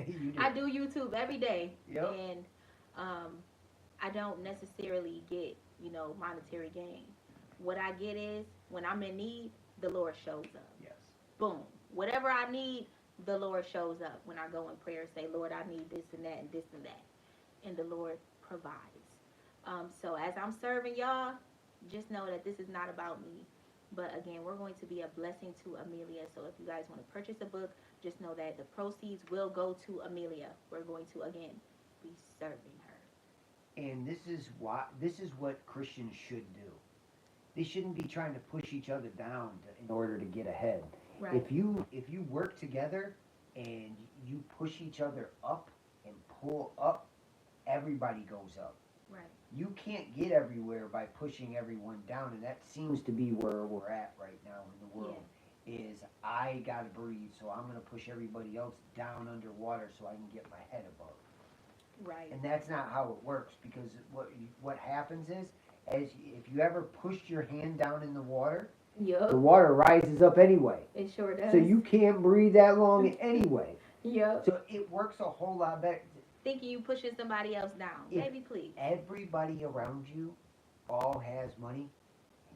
You do. I do YouTube every day. Yep. And I don't necessarily get, monetary gain. What I get is when I'm in need, the Lord shows up. Yes. Boom. Whatever I need, the Lord shows up. When I go in prayer and say, Lord, I need this and that and this and that. And the Lord provides. So as I'm serving y'all, just know that this is not about me. But again, we're going to be a blessing to Amelia. So if you guys want to purchase a book, just know that the proceeds will go to Amelia. We're going to, again, be serving her. And this is what Christians should do. They shouldn't be trying to push each other down in order to get ahead. Right. If you work together and you push each other up and pull up, everybody goes up. Right. You can't get everywhere by pushing everyone down, and that seems to be where we're at right now in the world. Yeah. Is I gotta breathe, so I'm gonna push everybody else down underwater so I can get my head above. Right. And that's not how it works, because what happens is, if you ever pushed your hand down in the water, Yep. the water rises up anyway. It sure does. So you can't breathe that long anyway. Yep. So it works a whole lot better. Thinking you pushing somebody else down. If Baby, please. everybody around you all has money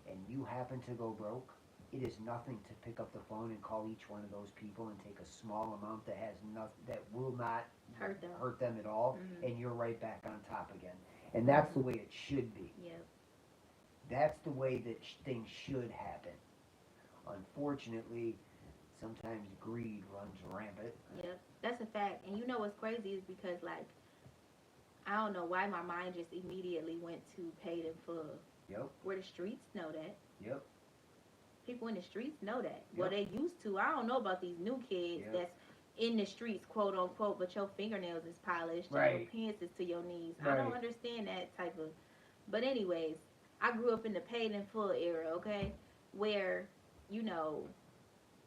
and you happen to go broke, it is nothing to pick up the phone and call each one of those people and take a small amount that has nothing, that will not Hurt them. at all, Mhm. and you're right back on top again. And that's the way it should be. Yep. That's the way that things should happen. Unfortunately, sometimes greed runs rampant. Yep. That's a fact. And you know what's crazy is because, like, I don't know why my mind just immediately went to paid in full. Yep. Where the streets know that. Yep. People in the streets know that. Well, Yep. they used to. I don't know about these new kids Yep. that's in the streets, quote unquote, but your fingernails is polished and Right. your pants is to your knees. I Right. don't understand that type of. But anyways, I grew up in the paid in full era, okay, where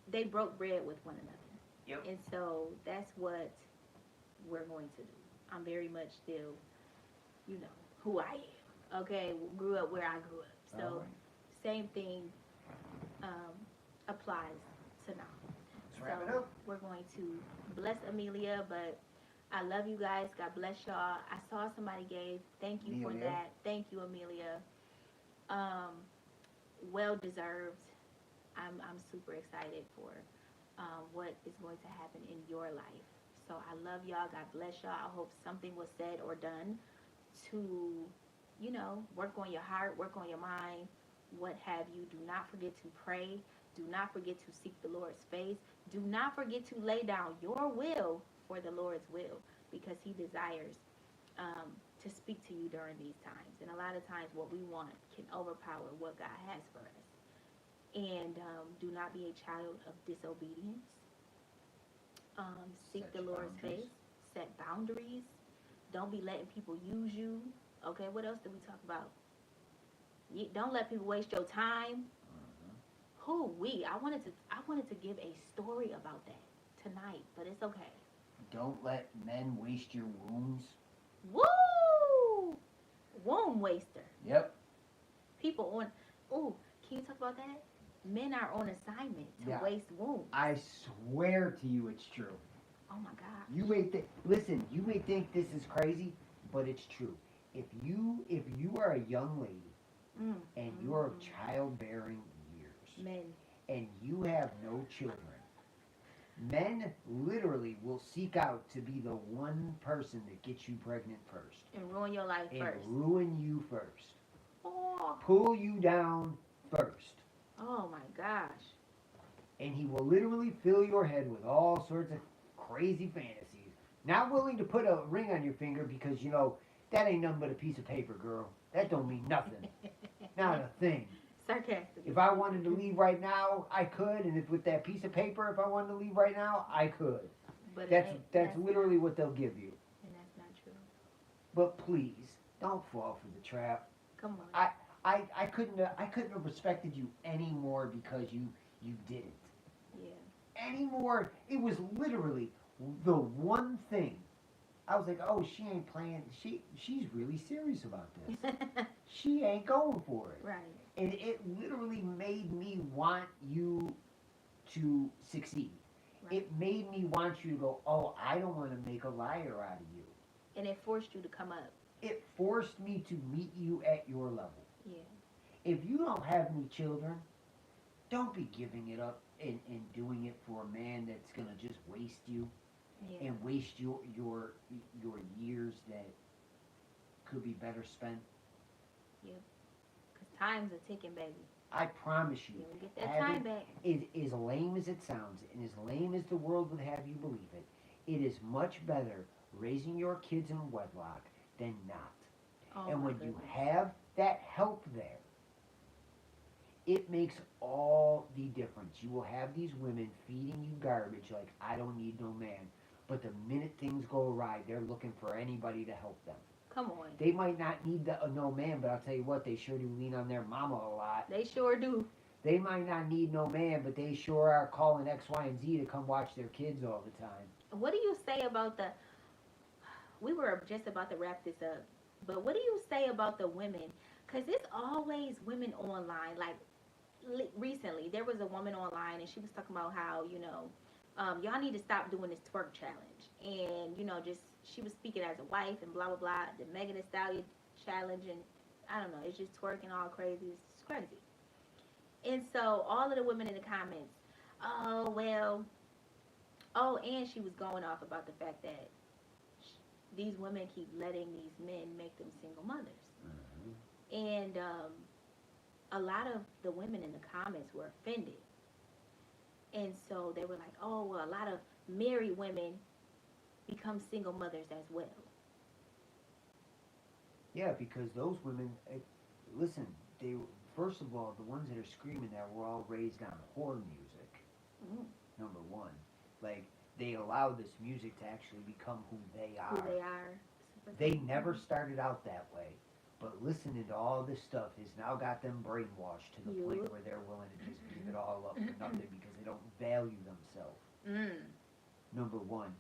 they broke bread with one another. Yep. And so that's what we're going to do. I'm very much still, who I am. Okay, grew up where I grew up. So All right. same thing applies to now. Let's wrap it So up. we're going to bless Amelia, but I love you guys. God bless y'all. I saw somebody gave. Thank you for Amelia. that. Thank you, Amelia. Um, well deserved. I'm super excited for what is going to happen in your life. So I love y'all. God bless y'all. I hope something was said or done to, work on your heart, work on your mind, what have you. Do not forget to pray. Do not forget to seek the Lord's face. Do not forget to lay down your will for the Lord's will because He desires to speak to you during these times. And a lot of times, what we want can overpower what God has for us. And do not be a child of disobedience. Seek Set the your Lord's boundaries. face. Set boundaries. Don't be letting people use you. Okay, what else did we talk about? Don't let people waste your time. Mhm. I wanted to give a story about that tonight, but it's okay. Don't let men waste your wombs. Woo! Womb waster. Yep. People on. Oh, can you talk about that? Men are on assignment to Yeah. waste wombs. I swear to you, it's true. Oh my God. You may listen. You may think this is crazy, but it's true. If you are a young lady and you're of childbearing years Men. and you have no children, men literally will seek out to be the one person that gets you pregnant first And ruin your life and first. ruin you first, Oh. pull you down first. Oh my gosh. And he will literally fill your head with all sorts of crazy fantasies. Not willing to put a ring on your finger because, that ain't nothing but a piece of paper, girl. That don't mean nothing. Not a thing. Sarcastic. If I wanted to leave right now, I could. And if with that piece of paper, if I wanted to leave right now, I could. But That's literally what they'll give you. And that's not true. But please, don't fall for the trap. Come on. I couldn't have respected you anymore because you didn't. Yeah. Anymore. It was literally the one thing. I was like, oh, she ain't playing. She's really serious about this. She ain't going for it. Right. And it literally made me want you to succeed. Right. It made me want you to go, oh, I don't want to make a liar out of you. And it forced you to come up. It forced me to meet you at your level. Yeah. If you don't have any children, don't be giving it up and doing it for a man that's going to just waste you. Yeah. And waste your years that could be better spent. Because time's a ticking, baby. I promise you, You will get that time back. as lame as it sounds, and as lame as the world would have you believe it, it is much better raising your kids in wedlock than not. Oh And my when goodness. you have that help there, it makes all the difference. You will have these women feeding you garbage like, I don't need no man. But the minute things go awry, they're looking for anybody to help them. Come on. They might not need no man, but I'll tell you what, they sure do lean on their mama a lot. They sure do. They might not need no man, but they sure are calling X, Y, and Z to come watch their kids all the time. What do you say about we were just about to wrap this up, but what do you say about the women? Because it's always women online. Like, recently, there was a woman online, and she was talking about how, y'all need to stop doing this twerk challenge. And, she was speaking as a wife and blah, blah, blah. The Megan Thee Stallion challenge, and I don't know, it's just twerking all crazy. It's crazy. And so all of the women in the comments, and she was going off about the fact that these women keep letting these men make them single mothers. Mm-hmm. And a lot of the women in the comments were offended. And so they were like, oh, well, a lot of married women become single mothers as well. Yeah, because those women, listen, first of all, the ones that are screaming that were all raised on horror music, number one. Like, they allow this music to actually become who they are. Who they are. They never started out that way. But listening to all this stuff has now got them brainwashed to the point where they're willing to just give it all up for nothing because they don't value themselves. Number one.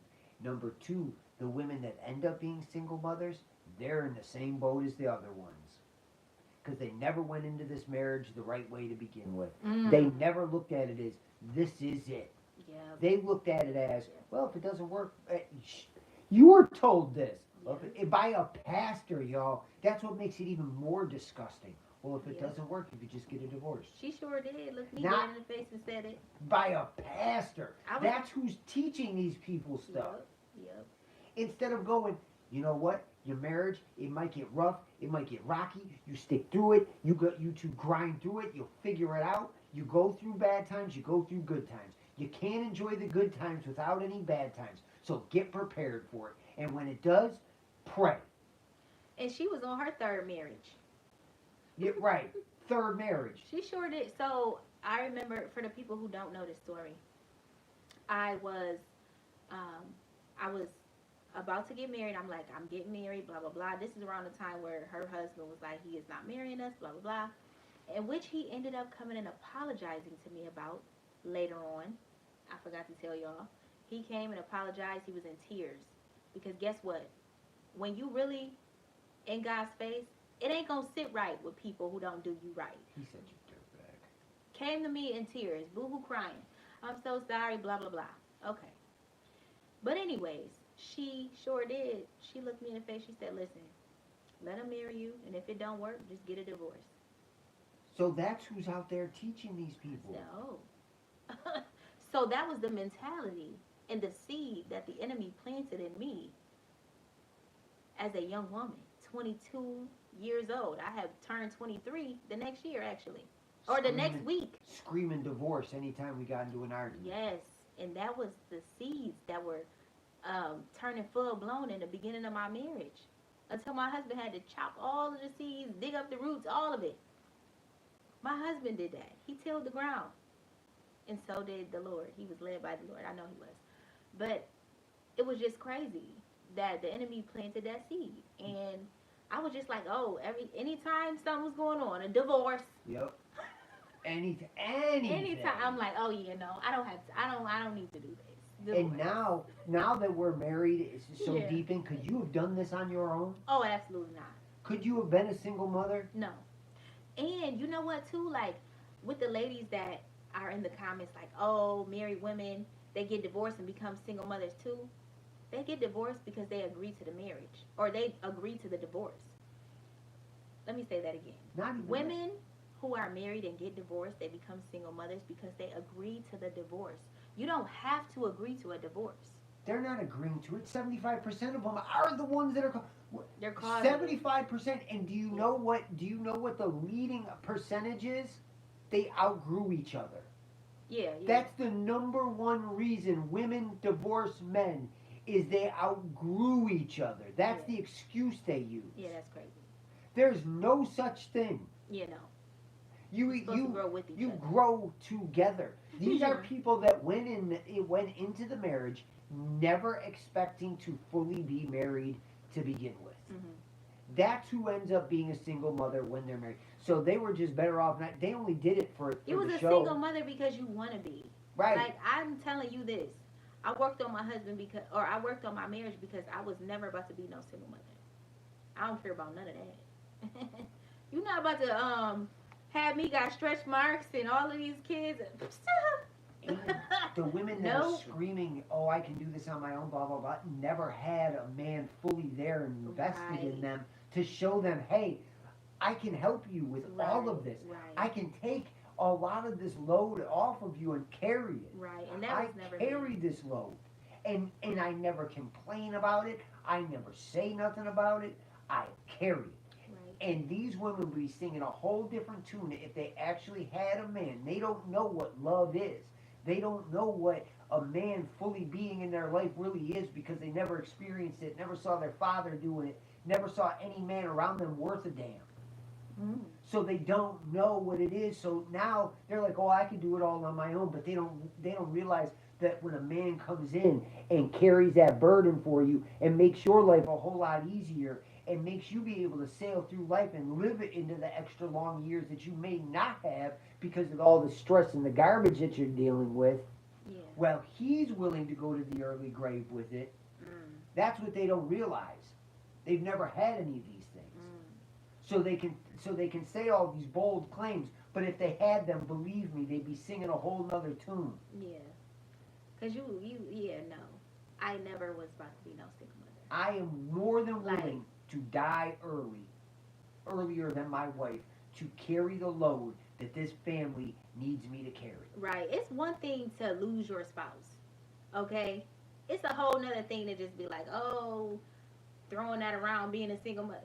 Number two, the women that end up being single mothers, they're in the same boat as the other ones. because they never went into this marriage the right way to begin with. Mm. They never looked at it as, this is it. Yeah. They looked at it as, well, if it doesn't work, you were told this. Well, by a pastor, y'all. That's what makes it even more disgusting. Well, if it Yeah. doesn't work, you could just get a divorce. She sure did. Looked me Not- dead in the face and said it. By a pastor. I was- That's who's teaching these people stuff. Yep. Instead of going, you know what? Your marriage, it might get rough, it might get rocky. You stick through it. You two grind through it. You'll figure it out. You go through bad times. You go through good times. You can't enjoy the good times without any bad times. So get prepared for it. And when it does, pray. And she was on her third marriage. Get right. Third marriage. She sure did. So I remember, for the people who don't know this story, I was about to get married. I'm like, I'm getting married, blah, blah, blah. This is around the time where her husband was like, he is not marrying us, blah, blah, blah. And which he ended up coming and apologizing to me about later on. I forgot to tell y'all. He came and apologized. He was in tears. Because guess what? When you really in God's face, it ain't going to sit right with people who don't do you right. He said you dirtbag. Came to me in tears, boo-hoo crying. I'm so sorry, blah, blah, blah. Okay. But anyways, she sure did. She looked me in the face. She said, listen, let him marry you, and if it don't work, just get a divorce. So that's who's out there teaching these people. So, so that was the mentality and the seed that the enemy planted in me as a young woman, 22 years old. I have turned 23 the next year, actually. Or the next week. Screaming divorce anytime we got into an argument. Yes, and that was the seeds that were turning full blown in the beginning of my marriage. Until my husband had to chop all of the seeds, dig up the roots, all of it. My husband did that. He tilled the ground. And so did the Lord. He was led by the Lord. I know he was. But it was just crazy that the enemy planted that seed. And I was just like, oh, anytime something was going on, a divorce. Yep. Anything. Anytime I'm like, oh yeah, no, I don't need to do this. Divorce. And now that we're married, it's so Yeah. deep in, could you have done this on your own? Oh, absolutely not. Could you have been a single mother? No. And you know what too? Like with the ladies that are in the comments like, oh, married women, they get divorced and become single mothers too. They get divorced because they agree to the marriage or they agree to the divorce. Let me say that again. Not even Women who are married and get divorced, they become single mothers because they agree to the divorce. You don't have to agree to a divorce. They're not agreeing to it. 75% of them are the ones that are. They're causing 75%. And do you know what? Do you know what the leading percentage is? They outgrew each other. Yeah. That's the number one reason women divorce men is they outgrew each other. That's the excuse they use. Yeah, that's crazy. There's no such thing. You know. You Supposed to grow with each other. grow together. These are people that went into the marriage never expecting to fully be married to begin with. Mm-hmm. That's who ends up being a single mother when they're married. So they were just better off not. They only did it for You was the a show. single mother because you want to be. Right. Like I'm telling you this, I worked on my husband I worked on my marriage because I was never about to be no single mother. I don't care about none of that. You're not about to have me got stretch marks and all of these kids. And the women that Nope. are screaming, "Oh, I can do this on my own," blah blah blah, never had a man fully there and invested in Right. them to show them, "Hey, I can help you with all of this. Right. I can take a lot of this load off of you and carry it. Right, and that I was never carry me. this load, and I never complain about it. I never say nothing about it. I carry it." Right. And these women would be singing a whole different tune if they actually had a man. They don't know what love is. They don't know what a man fully being in their life really is because they never experienced it, never saw their father doing it, never saw any man around them worth a damn. Mm. So they don't know what it is. So now they're like, "Oh, I can do it all on my own," but they don't realize that when a man comes in and carries that burden for you and makes your life a whole lot easier and makes you be able to sail through life and live it into the extra long years that you may not have because of all the stress and the garbage that you're dealing with, Yeah. well, he's willing to go to the early grave with it. Mm. That's what they don't realize. They've never had any of these things. Mm. so they can say all these bold claims. But if they had them, believe me, they'd be singing a whole nother tune. Yeah. Cause yeah, no. I never was about to be no single mother. I am more than Like- willing to die earlier than my wife, to carry the load that this family needs me to carry. Right. It's one thing to lose your spouse. Okay? It's a whole nother thing to just be like, oh, throwing that around being a single mother.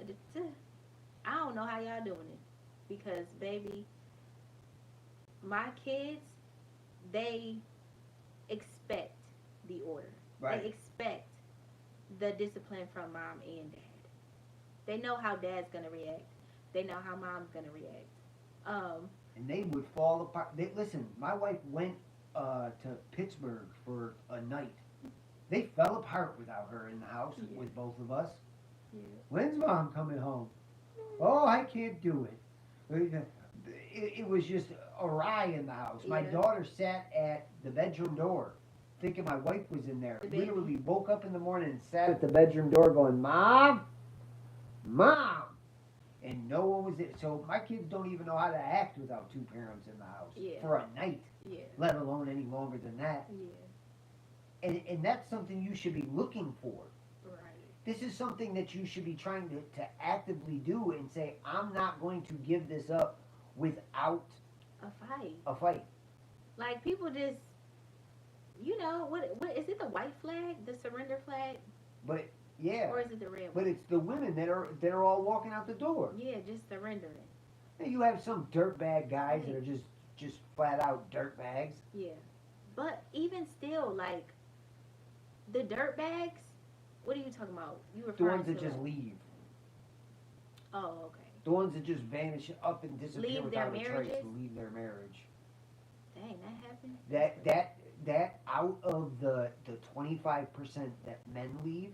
I don't know how y'all doing it. Because, baby, my kids, they expect the order. Right. They expect the discipline from mom and dad. They know how dad's gonna react. They know how mom's gonna react. And they would fall apart. Listen, my wife went to Pittsburgh for a night. They fell apart without her in the house Yeah. with both of us. Yeah. When's mom coming home? Oh, I can't do it. It was just awry in the house. My Yeah. daughter sat at the bedroom door thinking my wife was in there. The baby. Literally woke up in the morning and sat at the bedroom door going, Mom! Mom! And no one was there. So my kids don't even know how to act without two parents in the house Yeah. for a night, Yeah. let alone any longer than that. Yeah. And that's something you should be looking for. Right. This is something that you should be trying to actively do and say, I'm not going to give this up without A fight. a fight. Like people just, what is it? The white flag, the surrender flag, But yeah, or is it the red but one? it's the women that are all walking out the door. Yeah, just surrendering. And you have some dirtbag guys that are just flat out dirtbags. Yeah, but even still, like the dirt bags. What are you talking about? You The referring ones that to? just leave. Oh, okay. The ones that just vanish up and disappear Leave their without a trace. marriages? Leave their marriage. Dang, that happened. That out of the 25% that men leave,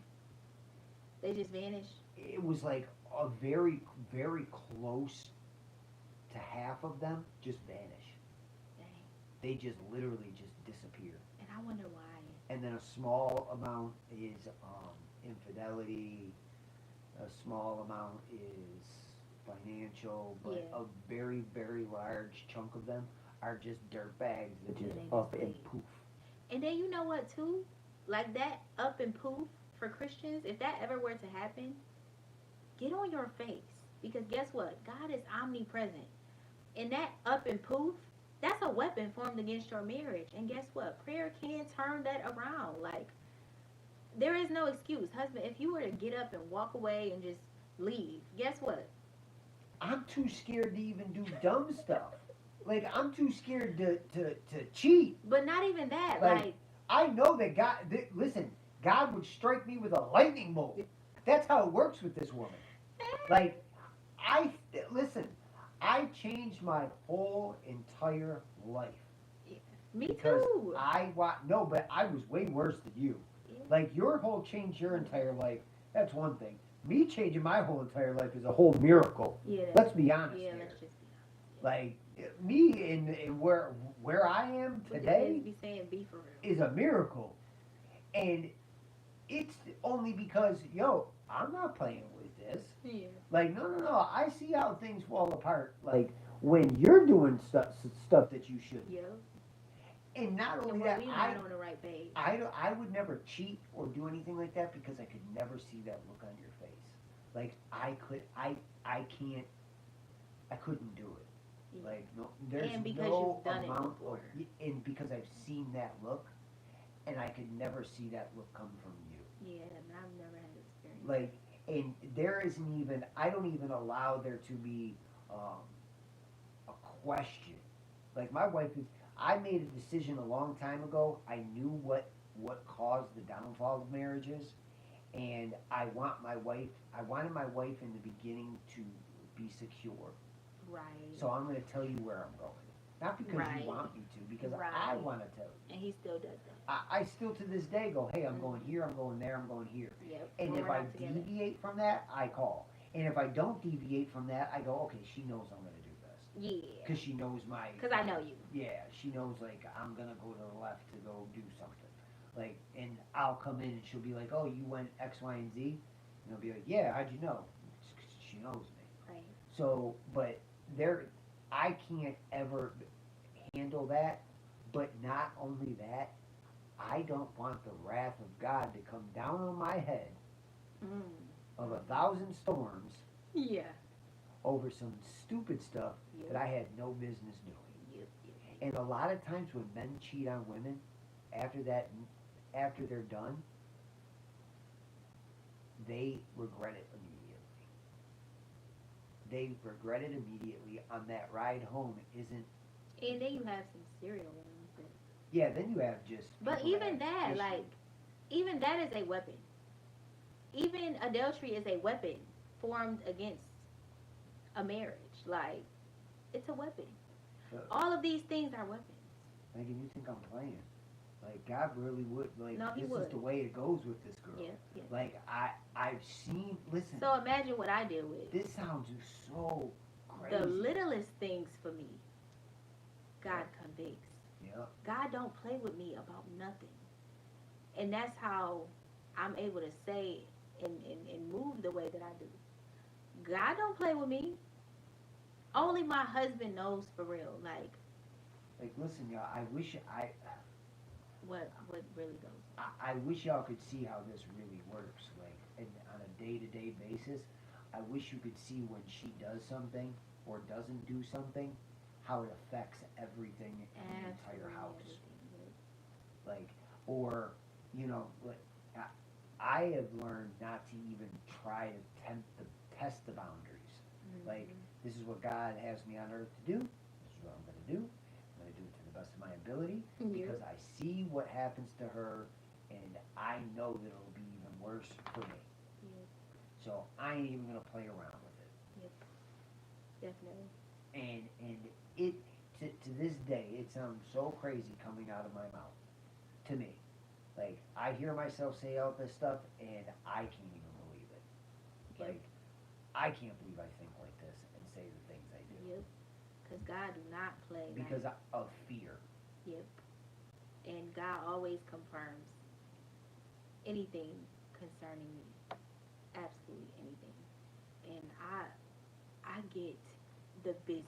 They just vanish. it was like a very, very close to half of them just vanish. Dang, They just literally just disappear. and I wonder why. And then a small amount is infidelity, a small amount is financial, but Yeah. a very, very large chunk of them are just dirt bags that Yeah, just they up just and leave. poof. And then you know what too? Like that up and poof for Christians, if that ever were to happen, get on your face. Because guess what? God is omnipresent. And that up and poof, that's a weapon formed against your marriage. And guess what? Prayer can turn that around. Like, there is no excuse. Husband, if you were to get up and walk away and just leave, guess what? I'm too scared to even do dumb stuff. Like, I'm too scared to cheat. But not even that. Like- Like, I know that listen, God would strike me with a lightning bolt. That's how it works with this woman. Like, listen, I changed my whole entire life. me Because too. but I was way worse than you. Yeah. Like, your whole change your entire life, that's one thing. Me changing my whole entire life is a whole miracle. Yeah. Let's be honest Yeah, here. let's just be Like, me and where I am honest. What the today kids be saying, be for real. is a miracle. And it's only because, I'm not playing with this. Yeah. Like, no, I see how things fall apart. Like, when you're doing stuff that you shouldn't. Yeah. And not And only when that, we I not on the right page. I would never cheat or do anything like that because I could never see that look on your face. Like, I couldn't do it. Yeah. Like, no, there's And because no you've done it amount before. and because I've seen that look, and I could never see that look come from you. Yeah, and I've never had experience. Like, and there isn't even, I don't even allow there to be a question. Like, my wife I made a decision a long time ago. I knew what caused the downfall of marriages, and I wanted my wife in the beginning to be secure. Right. So I'm going to tell you where I'm going. Not because Right. you want me to, because I Right. want to tell you. And he still does that. I still to this day go, hey, I'm Mhm. going here, I'm going there, I'm going here. Yep. And When if we're I not together. deviate from that, I call. And if I don't deviate from that, I go, okay, she knows I'm going to do this. Yeah. Because she knows my... Because I know you. Yeah, she knows, like, I'm going to go to the left to go do something. Like, and I'll come in and she'll be like, oh, you went X, Y, and Z? And I'll be like, yeah, how'd you know? It's 'cause she knows me. Right. So, but I can't ever handle that. But not only that, I don't want the wrath of God to come down on my head Mm. of 1,000 storms Yeah. over some stupid stuff Yep. that I had no business doing. Yep. And a lot of times when men cheat on women, after that, after they're done, they regret it immediately. They regret it immediately. On that ride home isn't. And then you have some serial ones. Yeah, then you have just. But people even that, issue. like, even that is a weapon. Even adultery is a weapon formed against a marriage. Like, it's a weapon. All of these things are weapons. Like, and you think I'm playing? Like, God really would. Like, No, he this would. is the way it goes with this girl. Yeah, yeah. Like, I've seen. Listen. So imagine what I deal with. This sounds so crazy. The littlest things for me, God convicts. Yeah. God don't play with me about nothing. And that's how I'm able to say and move the way that I do. God don't play with me. Only my husband knows for real. Like Listen, y'all. I wish what really goes. I wish y'all could see how this really works. Like, and on a day-to-day basis, I wish you could see when she does something or doesn't do something, how it affects everything in the entire house. Like, or, you know, like, I have learned not to even try to test the boundaries. Mm-hmm. Like, this is what God has me on earth to do. This is what I'm going to do. I'm going to do it to the best of my ability because I see what happens to her, and I know that it'll be even worse for me. Yep. So I ain't even going to play around with it. Yep. Definitely. And it to this day, it sounds so crazy coming out of my mouth to me. Like, I hear myself say all this stuff, and I can't even believe it. Like, I can't believe I think like this and say the things I do. Yep. Because God do not play. Because of fear. Yep. And God always confirms anything concerning me. Absolutely anything. And I get the business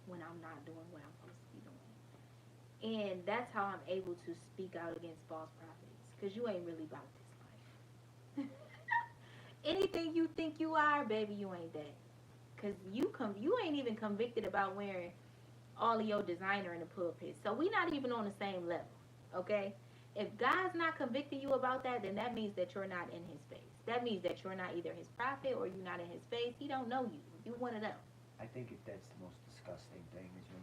when I'm not doing what I'm supposed to be doing. And that's how I'm able to speak out against false prophets. Because you ain't really about this life. Anything you think you are, baby, you ain't that. Because you ain't even convicted about wearing all of your designer in the pulpit. So we not even on the same level. Okay? If God's not convicting you about that, then that means that you're not in his face. That means that you're not either his prophet or you're not in his face. He don't know you. You one of them. I think that's the most disgusting thing is when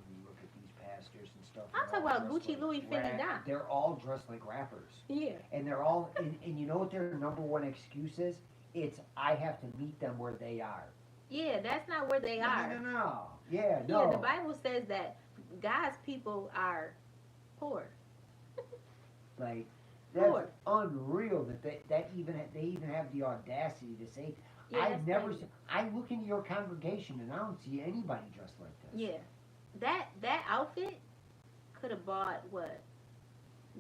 you look at these pastors and stuff. I'm they're talking all about dressed Gucci, Louis, Fendi, Dom. They're all dressed like rappers. Yeah. And they're all, and you know what their number one excuse is? It's, I have to meet them where they are. Yeah, that's not where they are. No. Yeah, no. Yeah, the Bible says that God's people are poor. Like, that's Poor. unreal that they even have the audacity to say. Yeah, I've that's never crazy. seen. I look into your congregation and I don't see anybody dressed like this. Yeah. That outfit could have bought what?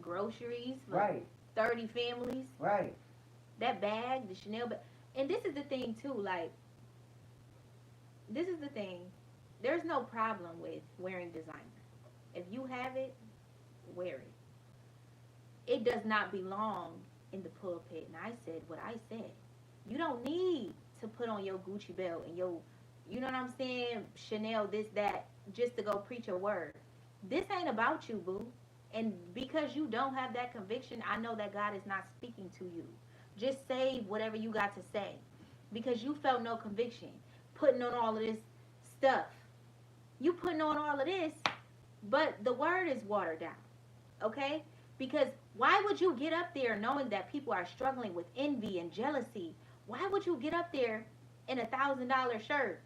Groceries for Right. 30 families. Right. That bag, the Chanel bag. And this is the thing too, like, this is the thing. There's no problem with wearing designer. If you have it, wear it. It does not belong in the pulpit. And I said what I said. You don't need to put on your Gucci belt and your, you know what I'm saying, Chanel, this, that, just to go preach a word. This ain't about you, boo. And because you don't have that conviction, I know that God is not speaking to you. Just say whatever you got to say. Because you felt no conviction. Putting on all of this stuff. You putting on all of this, but the word is watered down. Okay? Because why would you get up there knowing that people are struggling with envy and jealousy? Why would you get up there in $1,000 shirt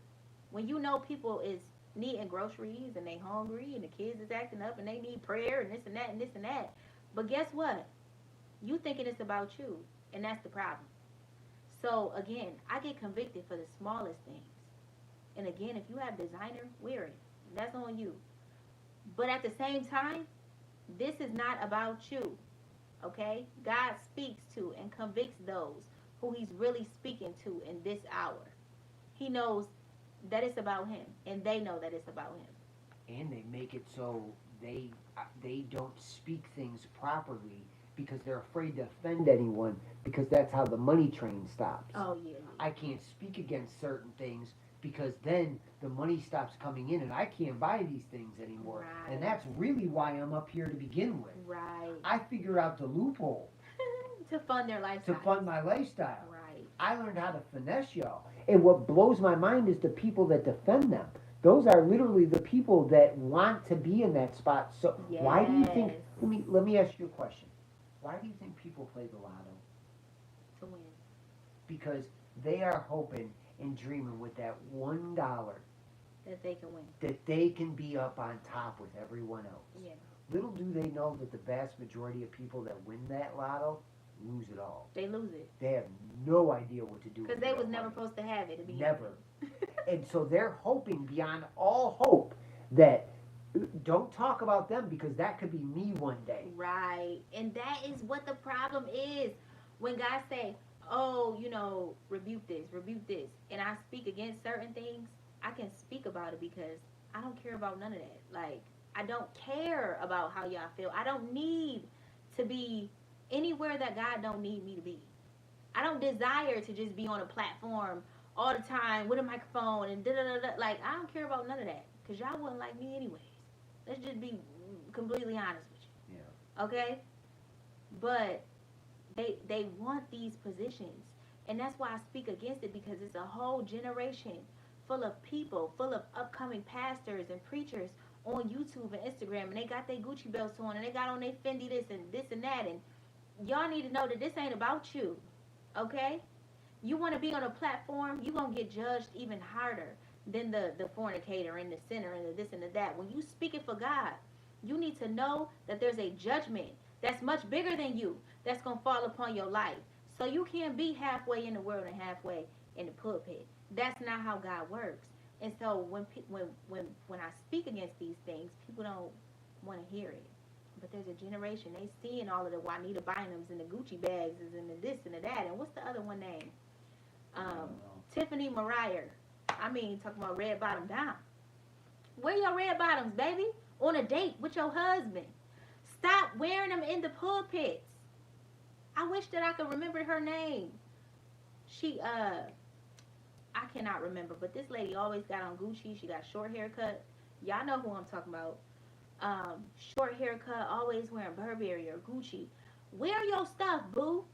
when you know people is needing groceries and they hungry and the kids is acting up and they need prayer and this and that and this and that? But guess what? You thinking it's about you, and that's the problem. So again, I get convicted for the smallest things. And again, if you have designer, wear it. That's on you. But at the same time, this is not about you. Okay? God speaks to and convicts those who he's really speaking to in this hour. He knows that it's about him, and they know that it's about him. And they make it so they don't speak things properly because they're afraid to offend anyone, because that's how the money train stops. Oh yeah. I can't speak against certain things because then the money stops coming in and I can't buy these things anymore. Right. And that's really why I'm up here to begin with. Right. I figured out the loophole To fund their lifestyle. to fund my lifestyle. Right. I learned how to finesse y'all. And what blows my mind is the people that defend them. Those are literally the people that want to be in that spot. So why do you think, Yes. let me ask you a question. Why do you think people play the lotto? To win. Because they are hoping and dreaming with that $1 That they can win. that they can be up on top with everyone else. Yeah. Little do they know that the vast majority of people that win that lotto lose it all. They lose it. They have no idea what to do with Because they their was never money. supposed to have it. To be Never. And so they're hoping beyond all hope that don't talk about them because that could be me one day. Right. And that is what the problem is. When God say, oh, rebuke this, and I speak against certain things, I can speak about it because I don't care about none of that. Like, I don't care about how y'all feel. I don't need to be anywhere that God don't need me to be. I don't desire to just be on a platform all the time with a microphone and da-da-da-da. Like, I don't care about none of that because y'all wouldn't like me anyways. Let's just be completely honest with you. Yeah. Okay? But they want these positions. And that's why I speak against it, because it's a whole generation full of people, full of upcoming pastors and preachers on YouTube and Instagram, and they got their Gucci belts on, and they got on their Fendi this and that, and y'all need to know that this ain't about you, okay? You want to be on a platform, you're going to get judged even harder than the fornicator and the sinner and the this and the that. When you speak it for God, you need to know that there's a judgment that's much bigger than you that's going to fall upon your life. So you can't be halfway in the world and halfway in the pulpit. That's not how God works. And so when I speak against these things, people don't want to hear it. But there's a generation, they seeing all of the Juanita Bynums and the Gucci bags and the this and the that. And what's the other one name? Tiffany Mariah. I mean, talking about red bottom down. Wear your red bottoms, baby, on a date with your husband. Stop wearing them in the pulpits. I wish that I could remember her name. I cannot remember, but this lady always got on Gucci. She got short haircut. Y'all know who I'm talking about. Short haircut, always wearing Burberry or Gucci. Wear your stuff, boo,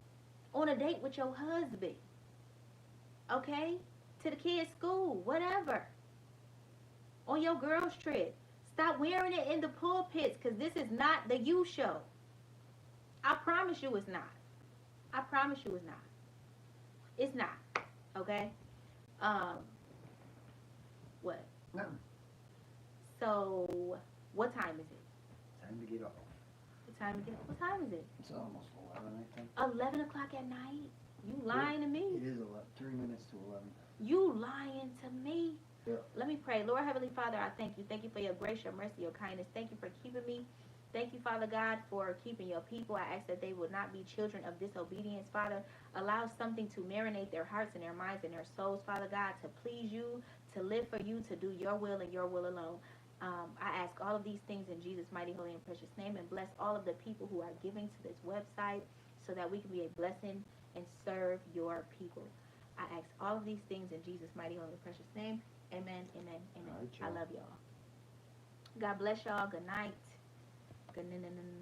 on a date with your husband. Okay? To the kids' school, whatever. On your girls' trip. Stop wearing it in the pulpits, because this is not the you show. I promise you it's not. I promise you it's not. It's not. Okay? What? No. So, what time is it? Time to get off. What time is it? It's almost 11, I think. 11 o'clock at night? You lying to me? It is 11, 3 minutes to 11. You lying to me? Yeah. Let me pray. Lord Heavenly Father, I thank you. Thank you for your grace, your mercy, your kindness. Thank you for keeping me. Thank you, Father God, for keeping your people. I ask that they would not be children of disobedience, Father. Allow something to marinate their hearts and their minds and their souls, Father God, to please you, to live for you, to do your will and your will alone. I ask all of these things in Jesus' mighty, holy, and precious name, and bless all of the people who are giving to this website so that we can be a blessing and serve your people. I ask all of these things in Jesus' mighty, holy, and precious name. Amen, amen, amen. All right, I y'all. love y'all. God bless y'all. Good night. Good night.